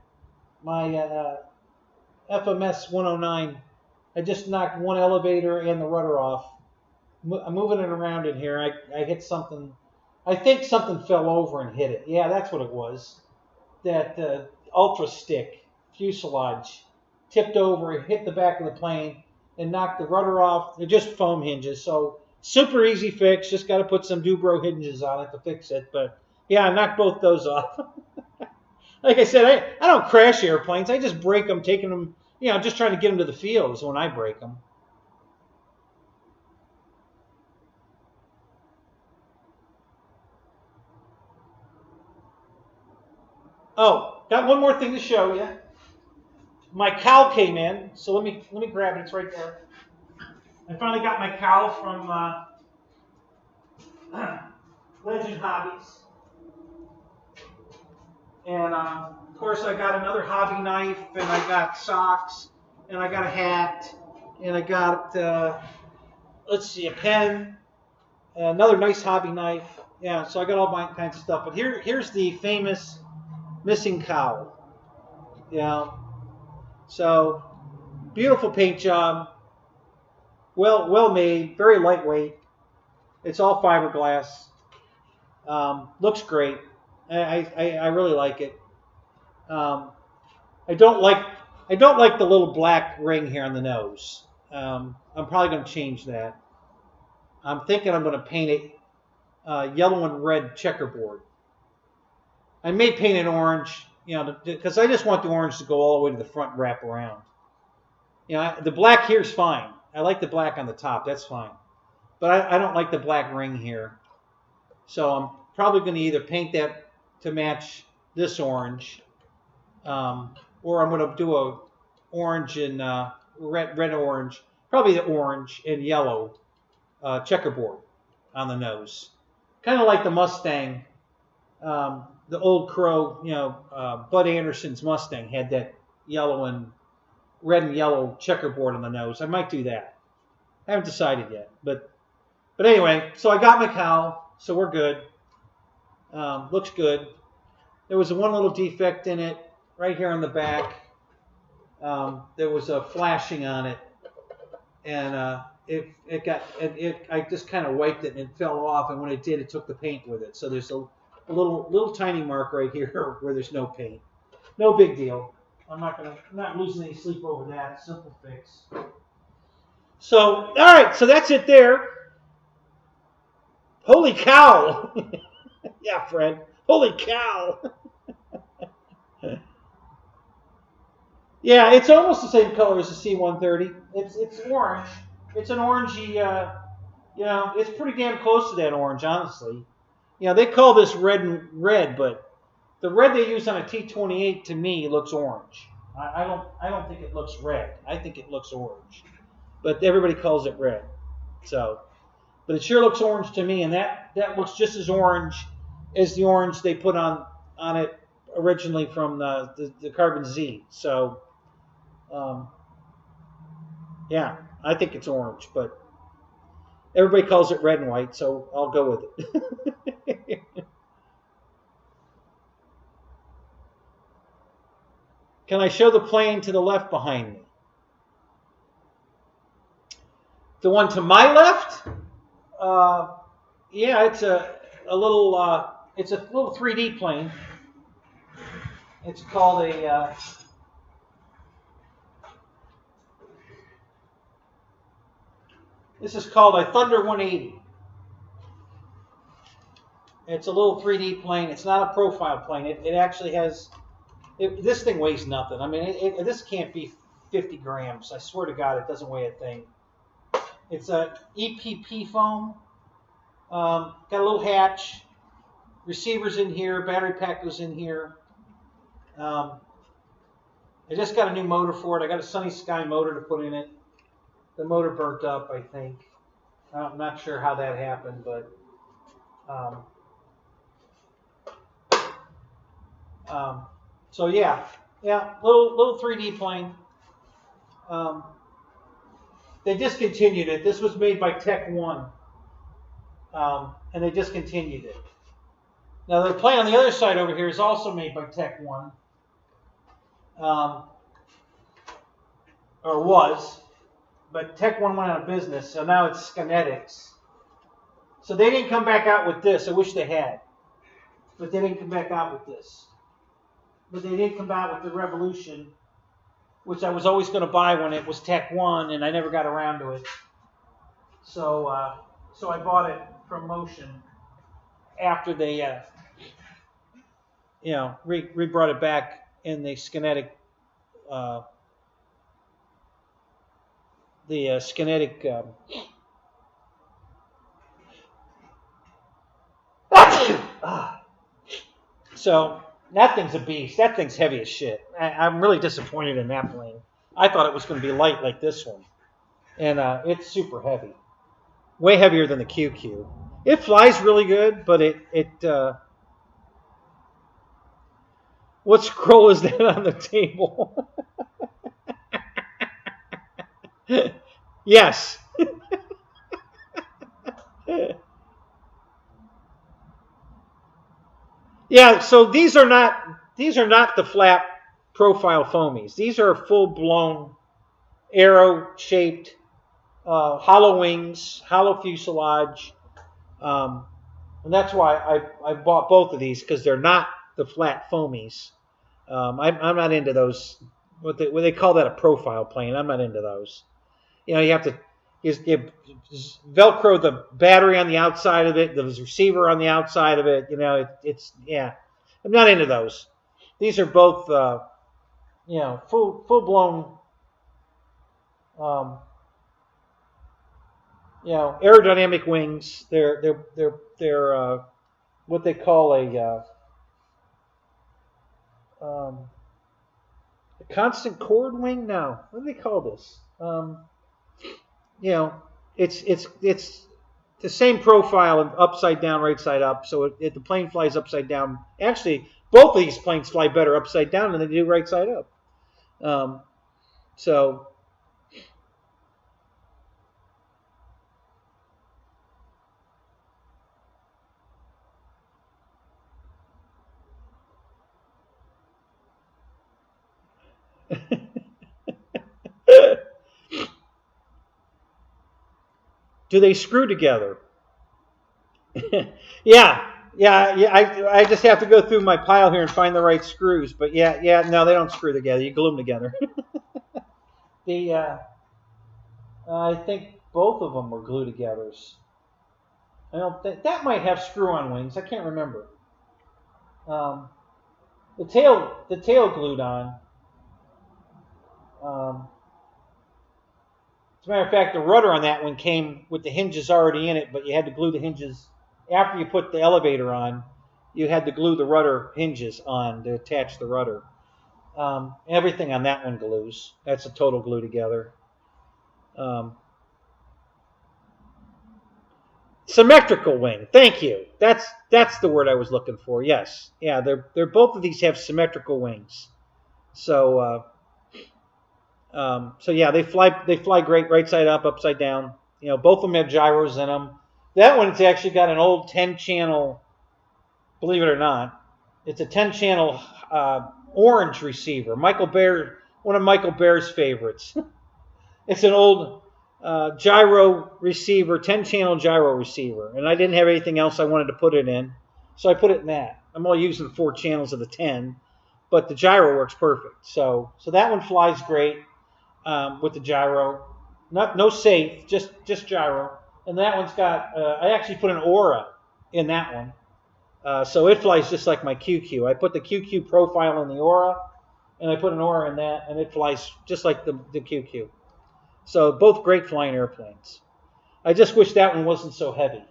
Speaker 1: My FMS 109. I just knocked one elevator and the rudder off. I'm moving it around in here. I hit something. I think something fell over and hit it. Yeah, that's what it was. That ultra stick fuselage tipped over, hit the back of the plane, and knocked the rudder off. They're just foam hinges, so super easy fix. Just got to put some Dubro hinges on it to fix it. But yeah, I knocked both those off. Like I said, I don't crash airplanes. I just break them, taking them, just trying to get them to the fields when I break them. Oh, got one more thing to show you. My cowl came in, so let me grab it. It's right there. I finally got my cowl from Legend Hobbies, and of course I got another hobby knife, and I got socks, and I got a hat, and I got let's see, a pen, another nice hobby knife. Yeah, so I got all my kinds of stuff. But here's the famous missing cowl. Yeah. So beautiful paint job, well made, very lightweight. It's all fiberglass. Looks great. I really like it. I don't like the little black ring here on the nose. I'm probably going to change that. I'm thinking I'm going to paint it yellow and red checkerboard. I may paint it orange, because I just want the orange to go all the way to the front and wrap around. The black here is fine. I like the black on the top. That's fine. But I don't like the black ring here. So I'm probably going to either paint that to match this orange, or I'm going to do a orange and red orange, probably the orange and yellow checkerboard on the nose, kind of like the Mustang, the old Crow. Bud Anderson's Mustang had that red and yellow checkerboard on the nose. I might do that. I haven't decided yet, but anyway, so I got my cowl, so we're good. Looks good. There was one little defect in it right here on the back. There was a flashing on it, and I just kind of wiped it and it fell off, and when it did, it took the paint with it. So there's a little tiny mark right here where there's no paint. No big deal. I'm not losing any sleep over that. Simple fix. So, all right, so that's it there. Holy cow! Yeah, Fred. Holy cow! Yeah, it's almost the same color as the C-130. It's orange. It's an orangey. It's pretty damn close to that orange, honestly. They call this red, but the red they use on a T-28 to me looks orange. I don't think it looks red. I think it looks orange, but everybody calls it red. So, but it sure looks orange to me, and that looks just as orange as the orange they put on it originally from the Carbon Z. So, yeah, I think it's orange, but everybody calls it red and white, so I'll go with it. Can I show the plane to the left behind me? The one to my left? Yeah, it's a little it's a little 3D plane. It's called a this is called a Thunder 180. It's a little 3D plane. It's not a profile plane. It actually has. This thing weighs nothing. I mean, this can't be 50 grams. I swear to God, it doesn't weigh a thing. It's a EPP foam. Got a little hatch. Receiver's in here. Battery pack goes in here. I just got a new motor for it. I got a Sunny Sky motor to put in it. The motor burnt up, I think. I'm not sure how that happened, but so yeah, little 3D plane. They discontinued it. This was made by Tech One, and they discontinued it. Now the plane on the other side over here is also made by Tech One, or was, but Tech One went out of business, so now it's Skinetics. So they didn't come back out with this. I wish they had, but they didn't come back out with this. But they did come out with the Revolution, which I was always going to buy when it was Tech One, and I never got around to it. So I bought it from Motion after they, re-brought it back in the Skinetic, So that thing's a beast. That thing's heavy as shit. I'm really disappointed in that plane. I thought it was going to be light like this one. And it's super heavy. Way heavier than the QQ. It flies really good, but what scroll is that on the table? Yes. Yeah, so these are not the flat profile foamies. These are full-blown arrow-shaped hollow wings, hollow fuselage, and that's why I bought both of these, because they're not the flat foamies. I'm not into those. What they call that a profile plane. I'm not into those. You have to you Velcro the battery on the outside of it, the receiver on the outside of it. I'm not into those. These are both full blown aerodynamic wings. They're what they call a constant chord wing. No, what do they call this? It's the same profile, upside down, right side up. So the plane flies upside down. Actually, both of these planes fly better upside down than they do right side up. Do they screw together? Yeah. I just have to go through my pile here and find the right screws. But no, they don't screw together. You glue them together. I think both of them were glue togethers. I don't think that might have screw-on wings. I can't remember. The tail glued on. As a matter of fact, the rudder on that one came with the hinges already in it, but you had to glue the hinges after you put the elevator on. You had to glue the rudder hinges on to attach the rudder. Everything on that one glues. That's a total glue together. Symmetrical wing. Thank you. That's the word I was looking for. Yes. Yeah. They're both of these have symmetrical wings. So yeah, they fly great right side up, upside down. Both of them have gyros in them. That one's actually got an old 10-channel. Believe it or not, it's a 10-channel orange receiver. Michael Baer, one of Michael Baer's favorites. It's an old gyro receiver, 10-channel gyro receiver, and I didn't have anything else I wanted to put it in, so I put it in that. I'm only using 4 channels of the 10, but the gyro works perfect. So that one flies great with the gyro. No safe, just gyro. And that one's got. I actually put an aura in that one. So it flies just like my QQ. I put the QQ profile in the aura, and I put an aura in that, and it flies just like the QQ. So both great flying airplanes. I just wish that one wasn't so heavy.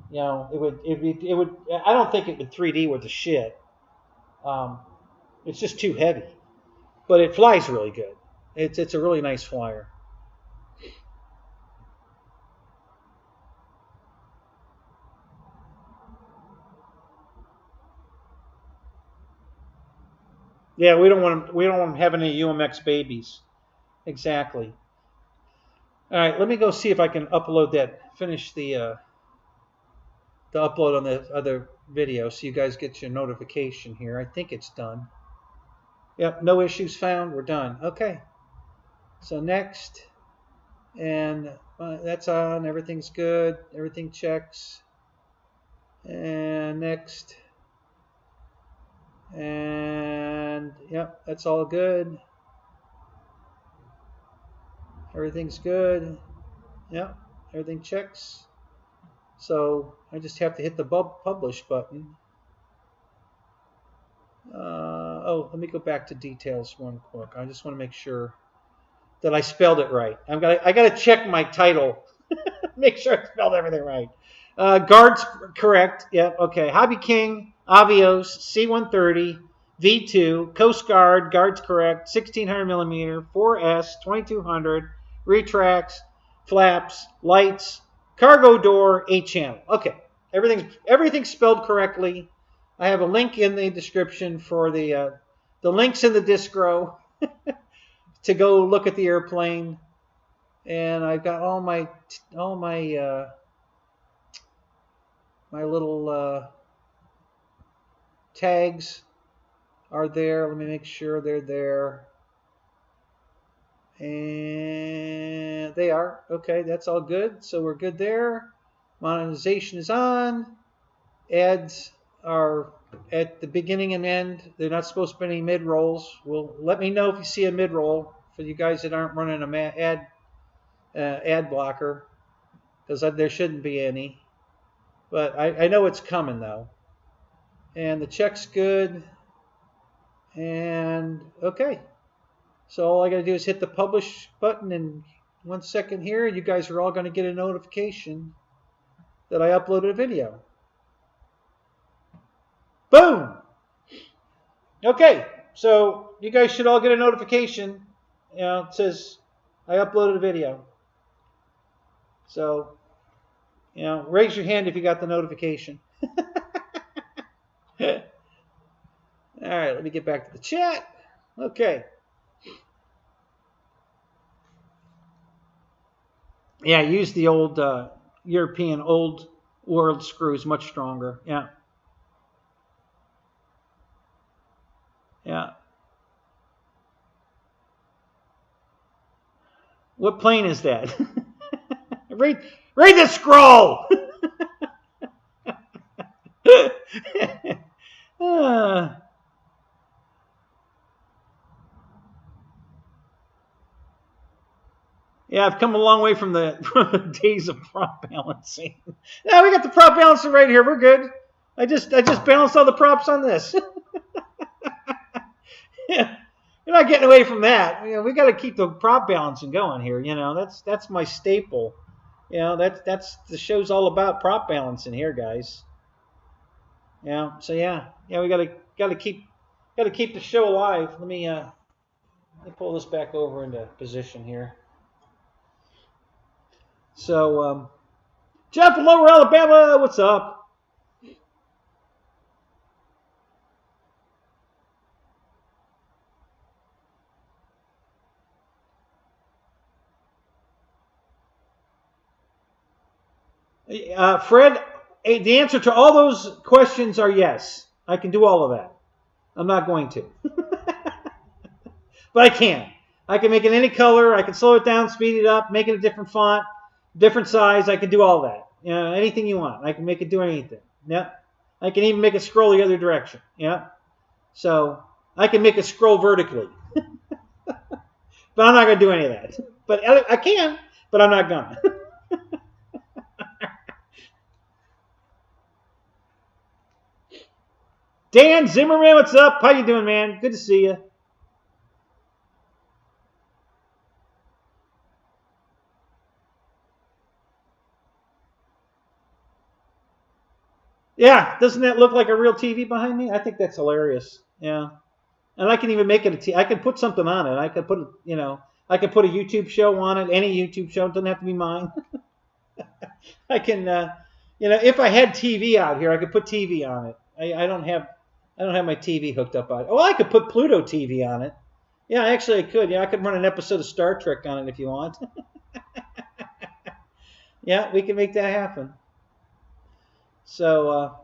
Speaker 1: You know, it would. I don't think it would 3D with the shit. Um, it's just too heavy, but it flies really good. It's a really nice flyer. Yeah, we don't want them having any UMX babies. Exactly. All right, let me go see if I can upload that. Finish the upload on the other video, so you guys get your notification here. I think it's done. Yep, no issues found. We're done. Okay. So next, and that's on. Everything's good. Everything checks. And next, and yep, that's all good. Everything's good. Yep, everything checks. So I just have to hit the publish button. Oh, let me go back to details one quick. I just want to make sure that I spelled it right. I gotta check my title, make sure I spelled everything right. Guards correct. Yep. Okay. Hobby King, Avios, C-130, V2, Coast Guard, guards correct. 1600 millimeter, 4S, 2200, retracts, flaps, lights, cargo door, 8-channel. Okay. Everything's spelled correctly. I have a link in the description for the links in the distro to go look at the airplane, and I've got all my my little tags are there. Let me make sure they're there, and they are. Okay, that's all good. So we're good there. Monetization is on. Ads are at the beginning and end. They're not supposed to be any mid rolls. Well, let me know if you see a mid roll for you guys that aren't running a ad blocker, because there shouldn't be any. But I know it's coming though. And the check's good. And okay. So all I got to do is hit the publish button in 1 second here. You guys are all going to get a notification that I uploaded a video. Boom! Okay, so you guys should all get a notification. You know, it says I uploaded a video. So, you know, raise your hand if you got the notification. All right, let me get back to the chat. Okay. Yeah, use the old European old world screws, much stronger. Yeah. Yeah. What plane is that? read the scroll. Yeah, I've come a long way from the days of prop balancing. Yeah, we got the prop balancing right here. We're good. I just balanced all the props on this. Yeah, we're not getting away from that. You know, we got to keep the prop balancing going here. You know, that's my staple. You know, that's the show's all about prop balancing here, guys. Yeah. So yeah, we gotta keep the show alive. Let me pull this back over into position here. So Jeff in Lower Alabama, what's up? Fred, the answer to all those questions are yes. I can do all of that. I'm not going to. But I can. I can make it any color. I can slow it down, speed it up, make it a different font, different size. I can do all that. You know, anything you want. I can make it do anything. Yeah. I can even make it scroll the other direction. Yeah. So I can make it scroll vertically. But I'm not going to do any of that. But I can, but I'm not going to. Dan Zimmerman, what's up? How you doing, man? Good to see you. Yeah, doesn't that look like a real TV behind me? I think that's hilarious. Yeah. And I can even make it a TV. I can put something on it. I could put, I could put a YouTube show on it. Any YouTube show. It doesn't have to be mine. I can, if I had TV out here, I could put TV on it. I don't have my TV hooked up on it. Well, I could put Pluto TV on it. Yeah, actually I could. Yeah, I could run an episode of Star Trek on it if you want. Yeah, we can make that happen. So,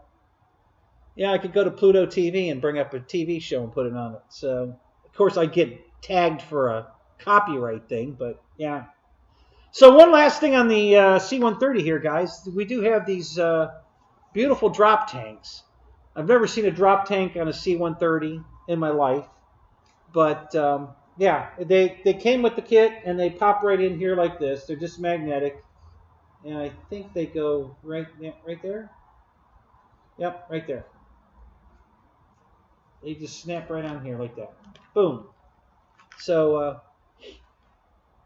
Speaker 1: yeah, I could go to Pluto TV and bring up a TV show and put it on it. So, of course, I get tagged for a copyright thing, but yeah. So one last thing on the C-130 here, guys. We do have these beautiful drop tanks. I've never seen a drop tank on a C-130 in my life. But, yeah, they came with the kit, and they pop right in here like this. They're just magnetic. And I think they go right there. Yep, right there. They just snap right on here like that. Boom. So,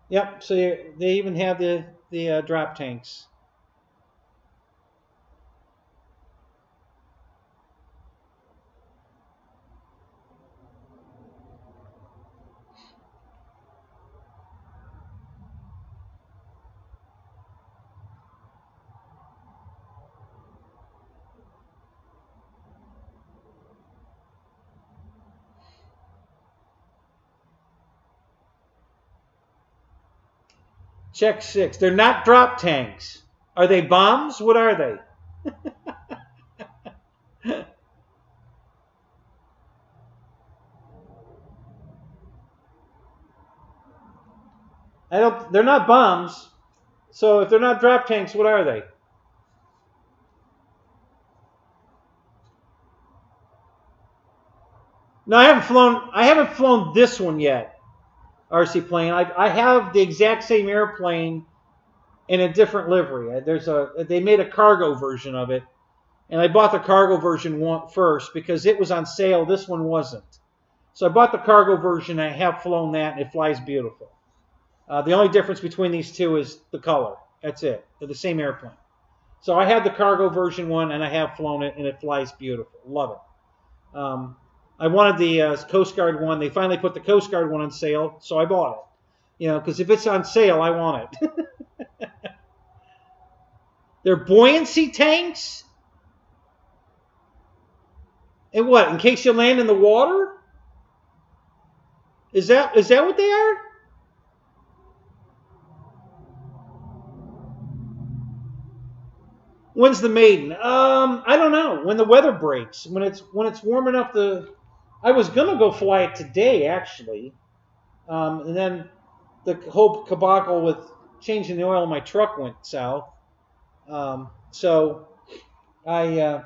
Speaker 1: yep. So they even have the drop tanks. Check 6. They're not drop tanks. Are they bombs? What are they? They're not bombs. So if they're not drop tanks, what are they? No, I haven't flown this one yet. RC plane. I have the exact same airplane in a different livery. They made a cargo version of it, and I bought the cargo version first because it was on sale. This one wasn't. So I bought the cargo version. I have flown that, and it flies beautiful. The only difference between these two is the color. That's it. They're the same airplane. So I have the cargo version one, and I have flown it, and it flies beautiful. Love it. I wanted the Coast Guard one. They finally put the Coast Guard one on sale, so I bought it. Because if it's on sale, I want it. They're buoyancy tanks? And what, in case you land in the water? Is that what they are? When's the maiden? I don't know. When the weather breaks, when it's warm enough to. I was gonna go fly it today, actually, and then the whole cabal with changing the oil in my truck went south. So I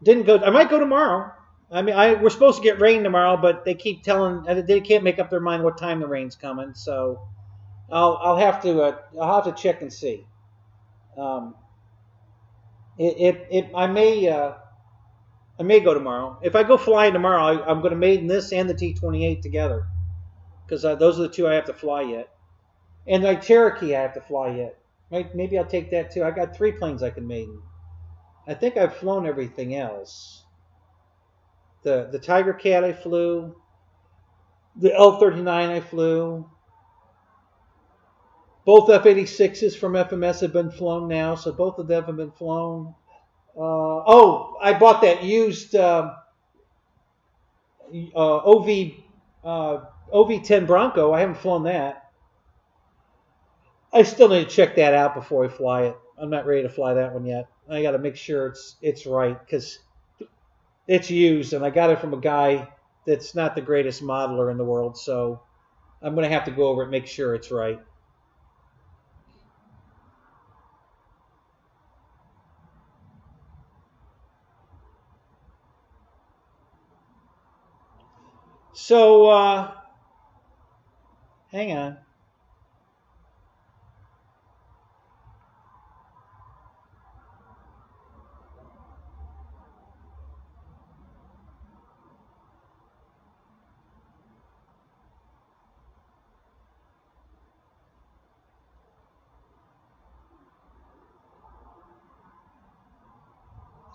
Speaker 1: didn't go. I might go tomorrow. I mean, we're supposed to get rain tomorrow, but they keep telling they can't make up their mind what time the rain's coming. So I'll have to check and see. I may go tomorrow. If I go flying tomorrow, I'm going to maiden this and the T-28 together because those are the two I have to fly yet. And my Cherokee I have to fly yet. Maybe I'll take that too. I got 3 planes I can maiden. I think I've flown everything else. The Tiger Cat I flew. The L-39 I flew. Both F-86s from FMS have been flown now, so both of them have been flown. I bought that used OV-10 Bronco. I haven't flown that. I still need to check that out before I fly it. I'm not ready to fly that one yet. I got to make sure it's right because it's used, and I got it from a guy that's not the greatest modeler in the world. So I'm going to have to go over it and make sure it's right. So, hang on.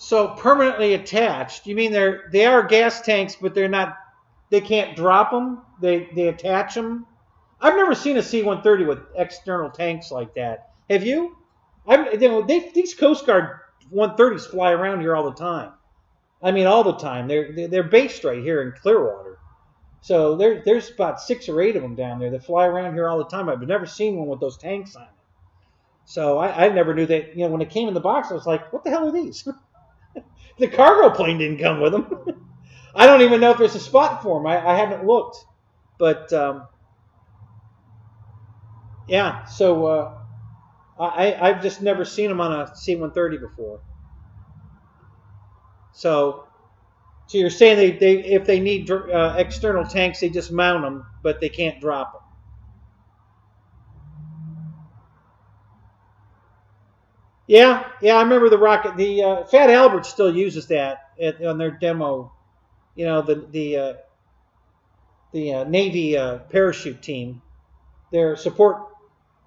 Speaker 1: So permanently attached. You mean they are gas tanks, but they're not. They can't drop them. They attach them. I've never seen a C-130 with external tanks like that. Have you? These Coast Guard 130s fly around here all the time. I mean, all the time. They're based right here in Clearwater. So there's about 6 or 8 of them down there that fly around here all the time. I've never seen one with those tanks on it. So I never knew that. You know, when it came in the box, I was like, what the hell are these? The cargo plane didn't come with them. I don't even know if there's a spot for them. I haven't looked. But, yeah, so I've just never seen them on a C-130 before. So you're saying they if they need external tanks, they just mount them, but they can't drop them. Yeah, I remember the rocket. The Fat Albert still uses that on their demo. You know, the Navy parachute team. Their support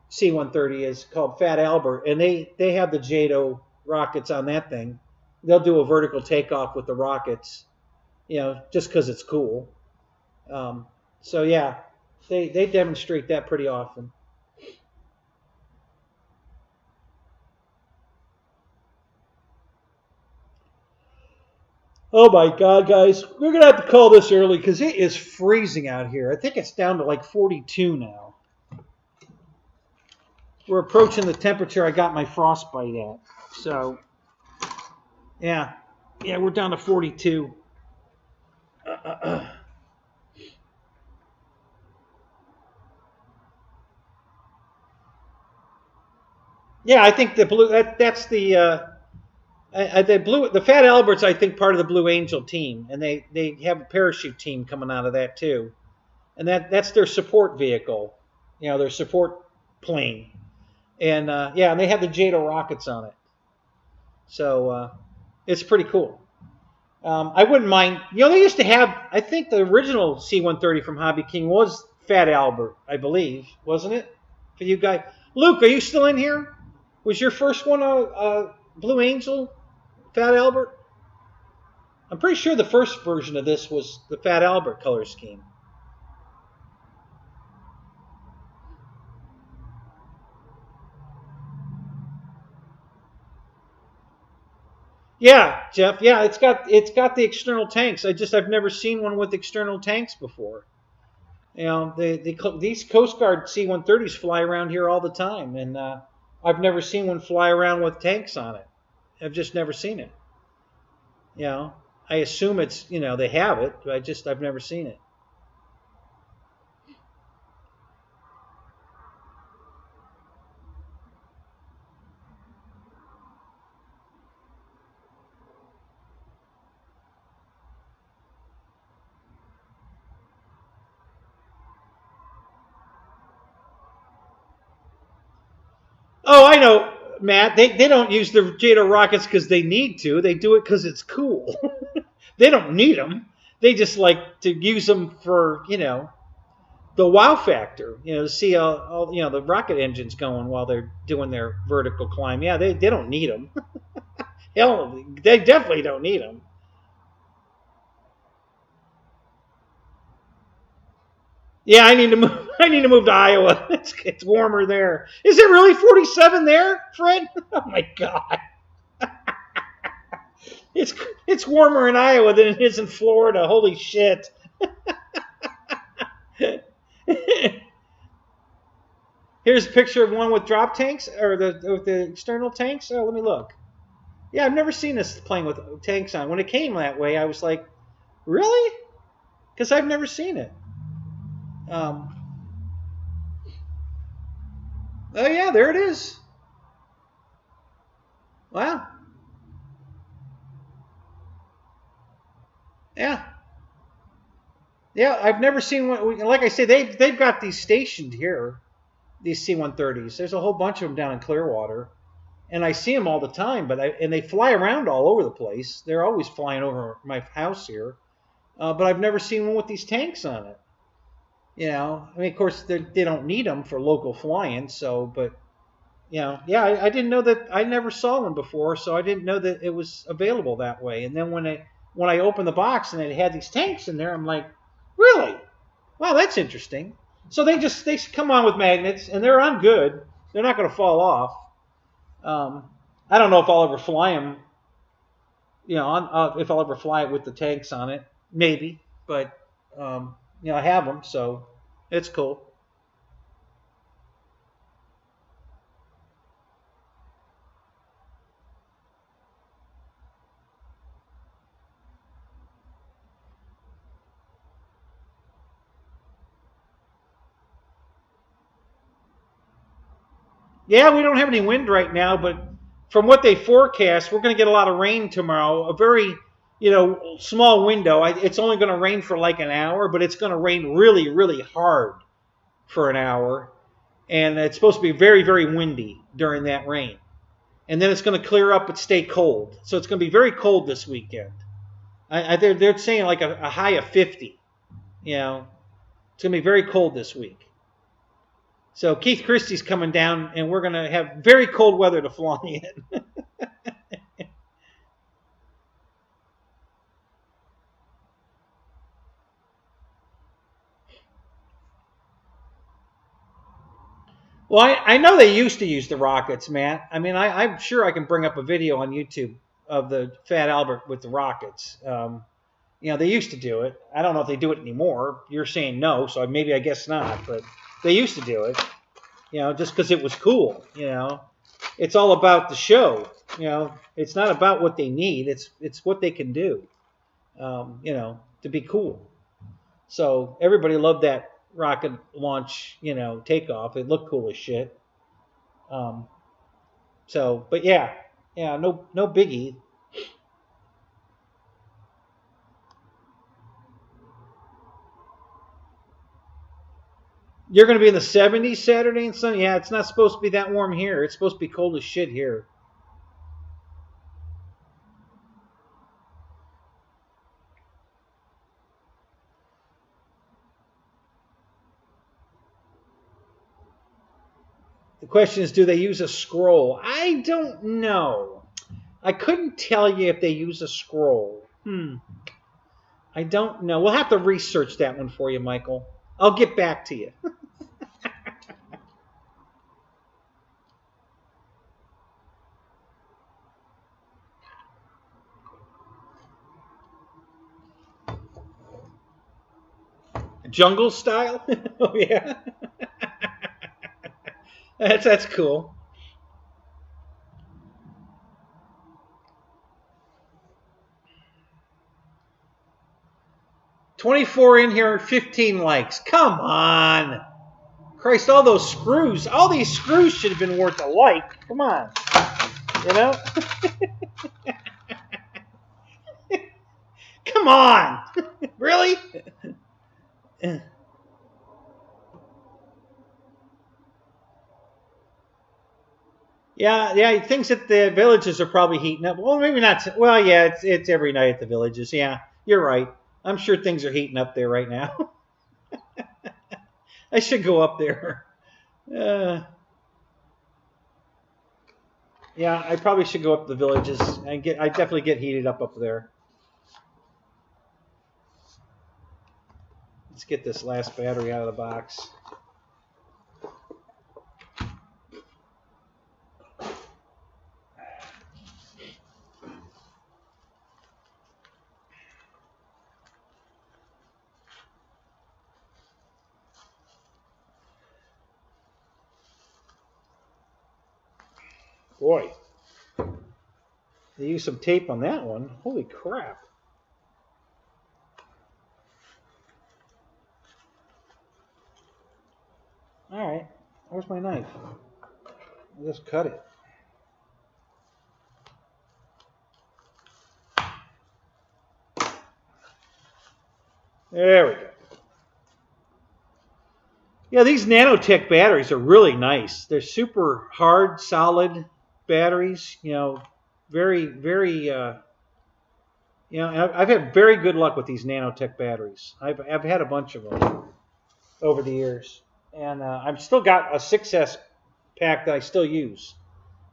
Speaker 1: C-130 is called Fat Albert, and they have the JATO rockets on that thing. They'll do a vertical takeoff with the rockets, you know, just because it's cool. So yeah, they demonstrate that pretty often. Oh my God, guys, we're gonna have to call this early because it is freezing out here. I think it's down to like 42 now. We're approaching the temperature I got my frostbite at. So, yeah, we're down to 42. Yeah, I think the blue. That's the blue. The Fat Albert's, I think, part of the Blue Angel team, and they have a parachute team coming out of that too, and that's their support vehicle. You know, their support plane. And yeah, and they have the JATO rockets on it. So it's pretty cool. I wouldn't mind. You know, they used to have, I think the original C-130 from Hobby King was Fat Albert, I believe. Wasn't it? For you guys. Luke, are you still in here? Was your first one a Blue Angel Fat Albert? I'm pretty sure the first version of this was the Fat Albert color scheme. Yeah, Jeff. Yeah, it's got the external tanks. I've never seen one with external tanks before. You know, these Coast Guard C-130s fly around here all the time, and I've never seen one fly around with tanks on it. I've just never seen it. You know, I assume it's, you know, they have it, but I've never seen it. Oh, I know, Matt. They don't use the JATO rockets because they need to. They do it because it's cool. They don't need them. They just like to use them for, you know, the wow factor. You know, to see all you know, the rocket engines going while they're doing their vertical climb. Yeah, they don't need them. Hell, they definitely don't need them. Yeah, I need to move. I need to move to Iowa. It's warmer there. Is it really 47 there, Fred? Oh my God. It's warmer in Iowa than it is in Florida. Holy shit. Here's a picture of one with drop tanks or the external tanks. Oh, let me look. Yeah, I've never seen this plane with tanks on. When it came that way, I was like, really? Because I've never seen it. Oh yeah, there it is. Wow. Yeah. Yeah, I've never seen one. Like I say, they've got these stationed here, these C-130s. There's a whole bunch of them down in Clearwater, and I see them all the time. And they fly around all over the place. They're always flying over my house here, but I've never seen one with these tanks on it. You know, I mean, of course they don't need them for local flying. So, but yeah, I didn't know that. I never saw one before, so I didn't know that it was available that way. And then when I opened the box and it had these tanks in there, I'm like, really? Wow, that's interesting. So they come on with magnets, and they're on good. They're not going to fall off. I don't know if I'll ever fly them. If I'll ever fly it with the tanks on it, maybe. But I have them, so it's cool. Yeah, we don't have any wind right now, but from what they forecast, we're going to get a lot of rain tomorrow. A very, small window. It's only going to rain for like an hour, but it's going to rain really, really hard for an hour. And it's supposed to be very, very windy during that rain. And then it's going to clear up but stay cold. So it's going to be very cold this weekend. They're saying like a high of 50. It's going to be very cold this week. So Keith Christie's coming down, and we're going to have very cold weather to fly in. Well, I know they used to use the rockets, Matt. I mean, I'm sure I can bring up a video on YouTube of the Fat Albert with the rockets. They used to do it. I don't know if they do it anymore. You're saying no, so maybe I guess not. But they used to do it, just because it was cool. It's all about the show. It's not about what they need. It's what they can do, to be cool. So everybody loved that rocket launch, takeoff. It looked cool as shit. But yeah, no biggie. You're going to be in the 70s Saturday and Sunday? Yeah, it's not supposed to be that warm here. It's supposed to be cold as shit here. The question is, do they use a scroll? I don't know. I couldn't tell you if they use a scroll. I don't know. We'll have to research that one for you, Michael. I'll get back to you. Jungle style? Oh, yeah. That's cool. $24 in here, 15 likes. Come on. Christ, all those screws. All these screws should have been worth a like. Come on. Come on. Really? Yeah, things at the villages are probably heating up. Well, maybe not. Well, yeah, it's every night at the villages. Yeah, you're right. I'm sure things are heating up there right now. I should go up there. Yeah, I probably should go up to the villages. I definitely get heated up there. Let's get this last battery out of the box. Boy, they used some tape on that one. Holy crap. All right, where's my knife? I'll just cut it. There we go. Yeah, these nanotech batteries are really nice. They're super hard, solid batteries. Very, very. I've had very good luck with these nanotech batteries. I've had a bunch of them over the years, and I've still got a 6S pack that I still use.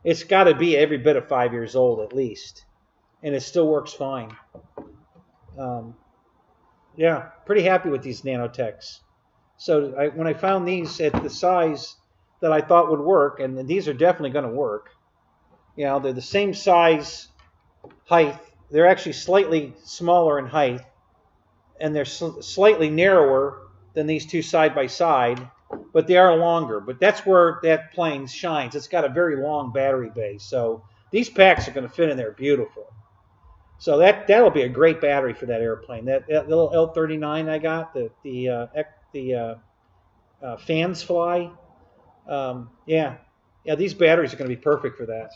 Speaker 1: It's got to be every bit of 5 years old at least, and it still works fine. Yeah, pretty happy with these Nanotechs. So when I found these at the size that I thought would work, and these are definitely going to work. You know, they're the same size, height. They're actually slightly smaller in height, and they're slightly narrower than these two side by side, but they are longer. But that's where that plane shines. It's got a very long battery base, so these packs are going to fit in there beautiful. So that'll be a great battery for that airplane. That little L-39 I got, the fans fly. Yeah, these batteries are going to be perfect for that.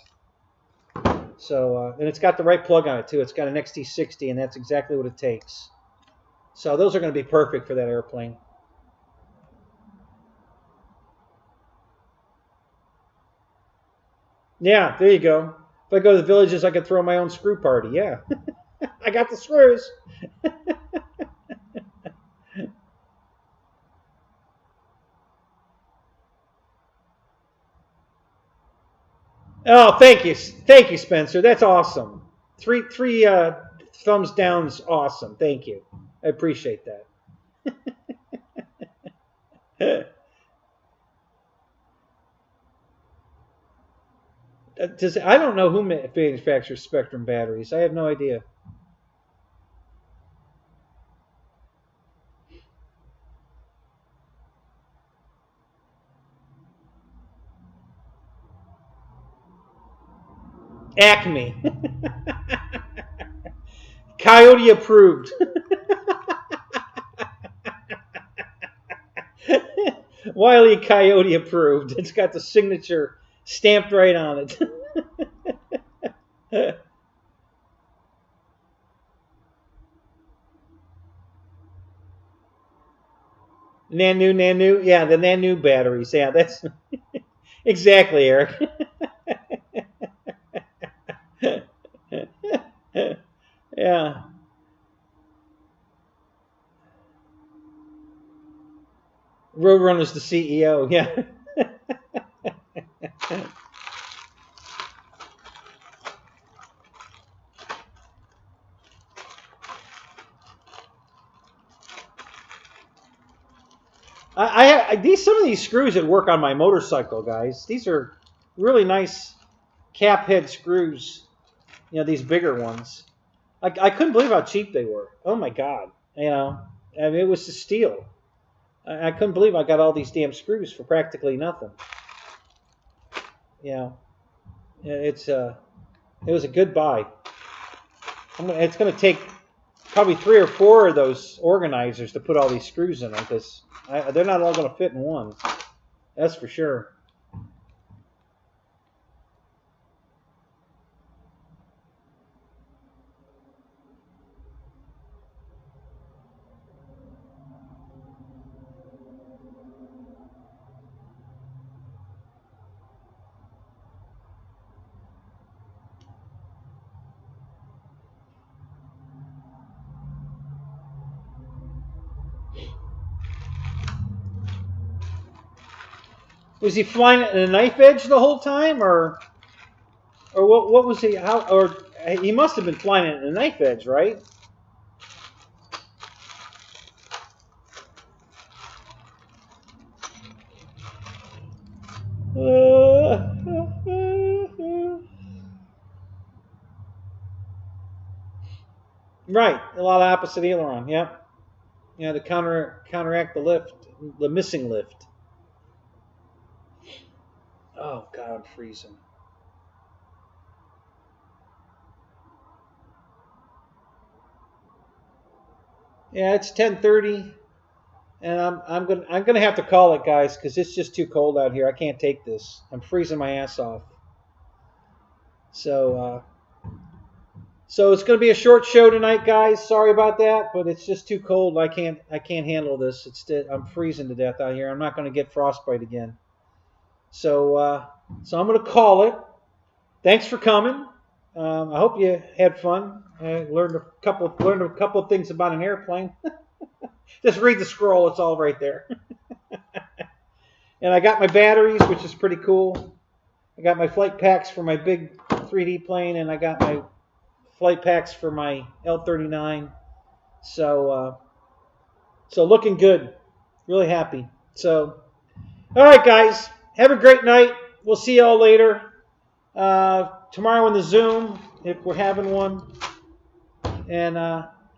Speaker 1: So and it's got the right plug on it too. It's got an XT60, and that's exactly what it takes. So those are going to be perfect for that airplane. Yeah, there you go. If I go to the villages, I could throw my own screw party. Yeah, I got the screws. Oh, thank you, Spencer. That's awesome. Three thumbs down's awesome. Thank you. I appreciate that. I don't know who manufactures Spectrum batteries. I have no idea. Acme. Coyote approved. Wile E. Coyote approved. It's got the signature stamped right on it. Nanu. Yeah, the Nanu batteries. Yeah, that's exactly, Eric. Yeah. Roadrunner's the CEO. Yeah. Some of these screws that work on my motorcycle, guys. These are really nice cap head screws. You know, these bigger ones. I couldn't believe how cheap they were. Oh my God. You know, I mean, it was a steal. I couldn't believe I got all these damn screws for practically nothing. You know, it was a good buy. It's going to take probably 3 or 4 of those organizers to put all these screws in them, because they're not all going to fit in one. That's for sure. Was he flying at a knife edge the whole time, or what was he? Or he must have been flying at a knife edge, right? Right, a lot of opposite aileron. Yep. Yeah, to counteract the lift, the missing lift. Oh God, I'm freezing. Yeah, it's 10:30, and I'm gonna have to call it, guys, because it's just too cold out here. I can't take this. I'm freezing my ass off. So it's gonna be a short show tonight, guys. Sorry about that, but it's just too cold. I can't handle this. I'm freezing to death out here. I'm not gonna get frostbite again. So I'm gonna call it. Thanks for coming. I hope you had fun. I learned a couple of things about an airplane. Just read the scroll; it's all right there. And I got my batteries, which is pretty cool. I got my flight packs for my big 3D plane, and I got my flight packs for my L-39. So, so looking good. Really happy. So, all right, guys. Have a great night. We'll see y'all later. Tomorrow in the Zoom, if we're having one. And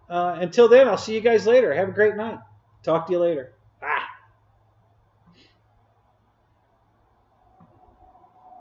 Speaker 1: until then, I'll see you guys later. Have a great night. Talk to you later.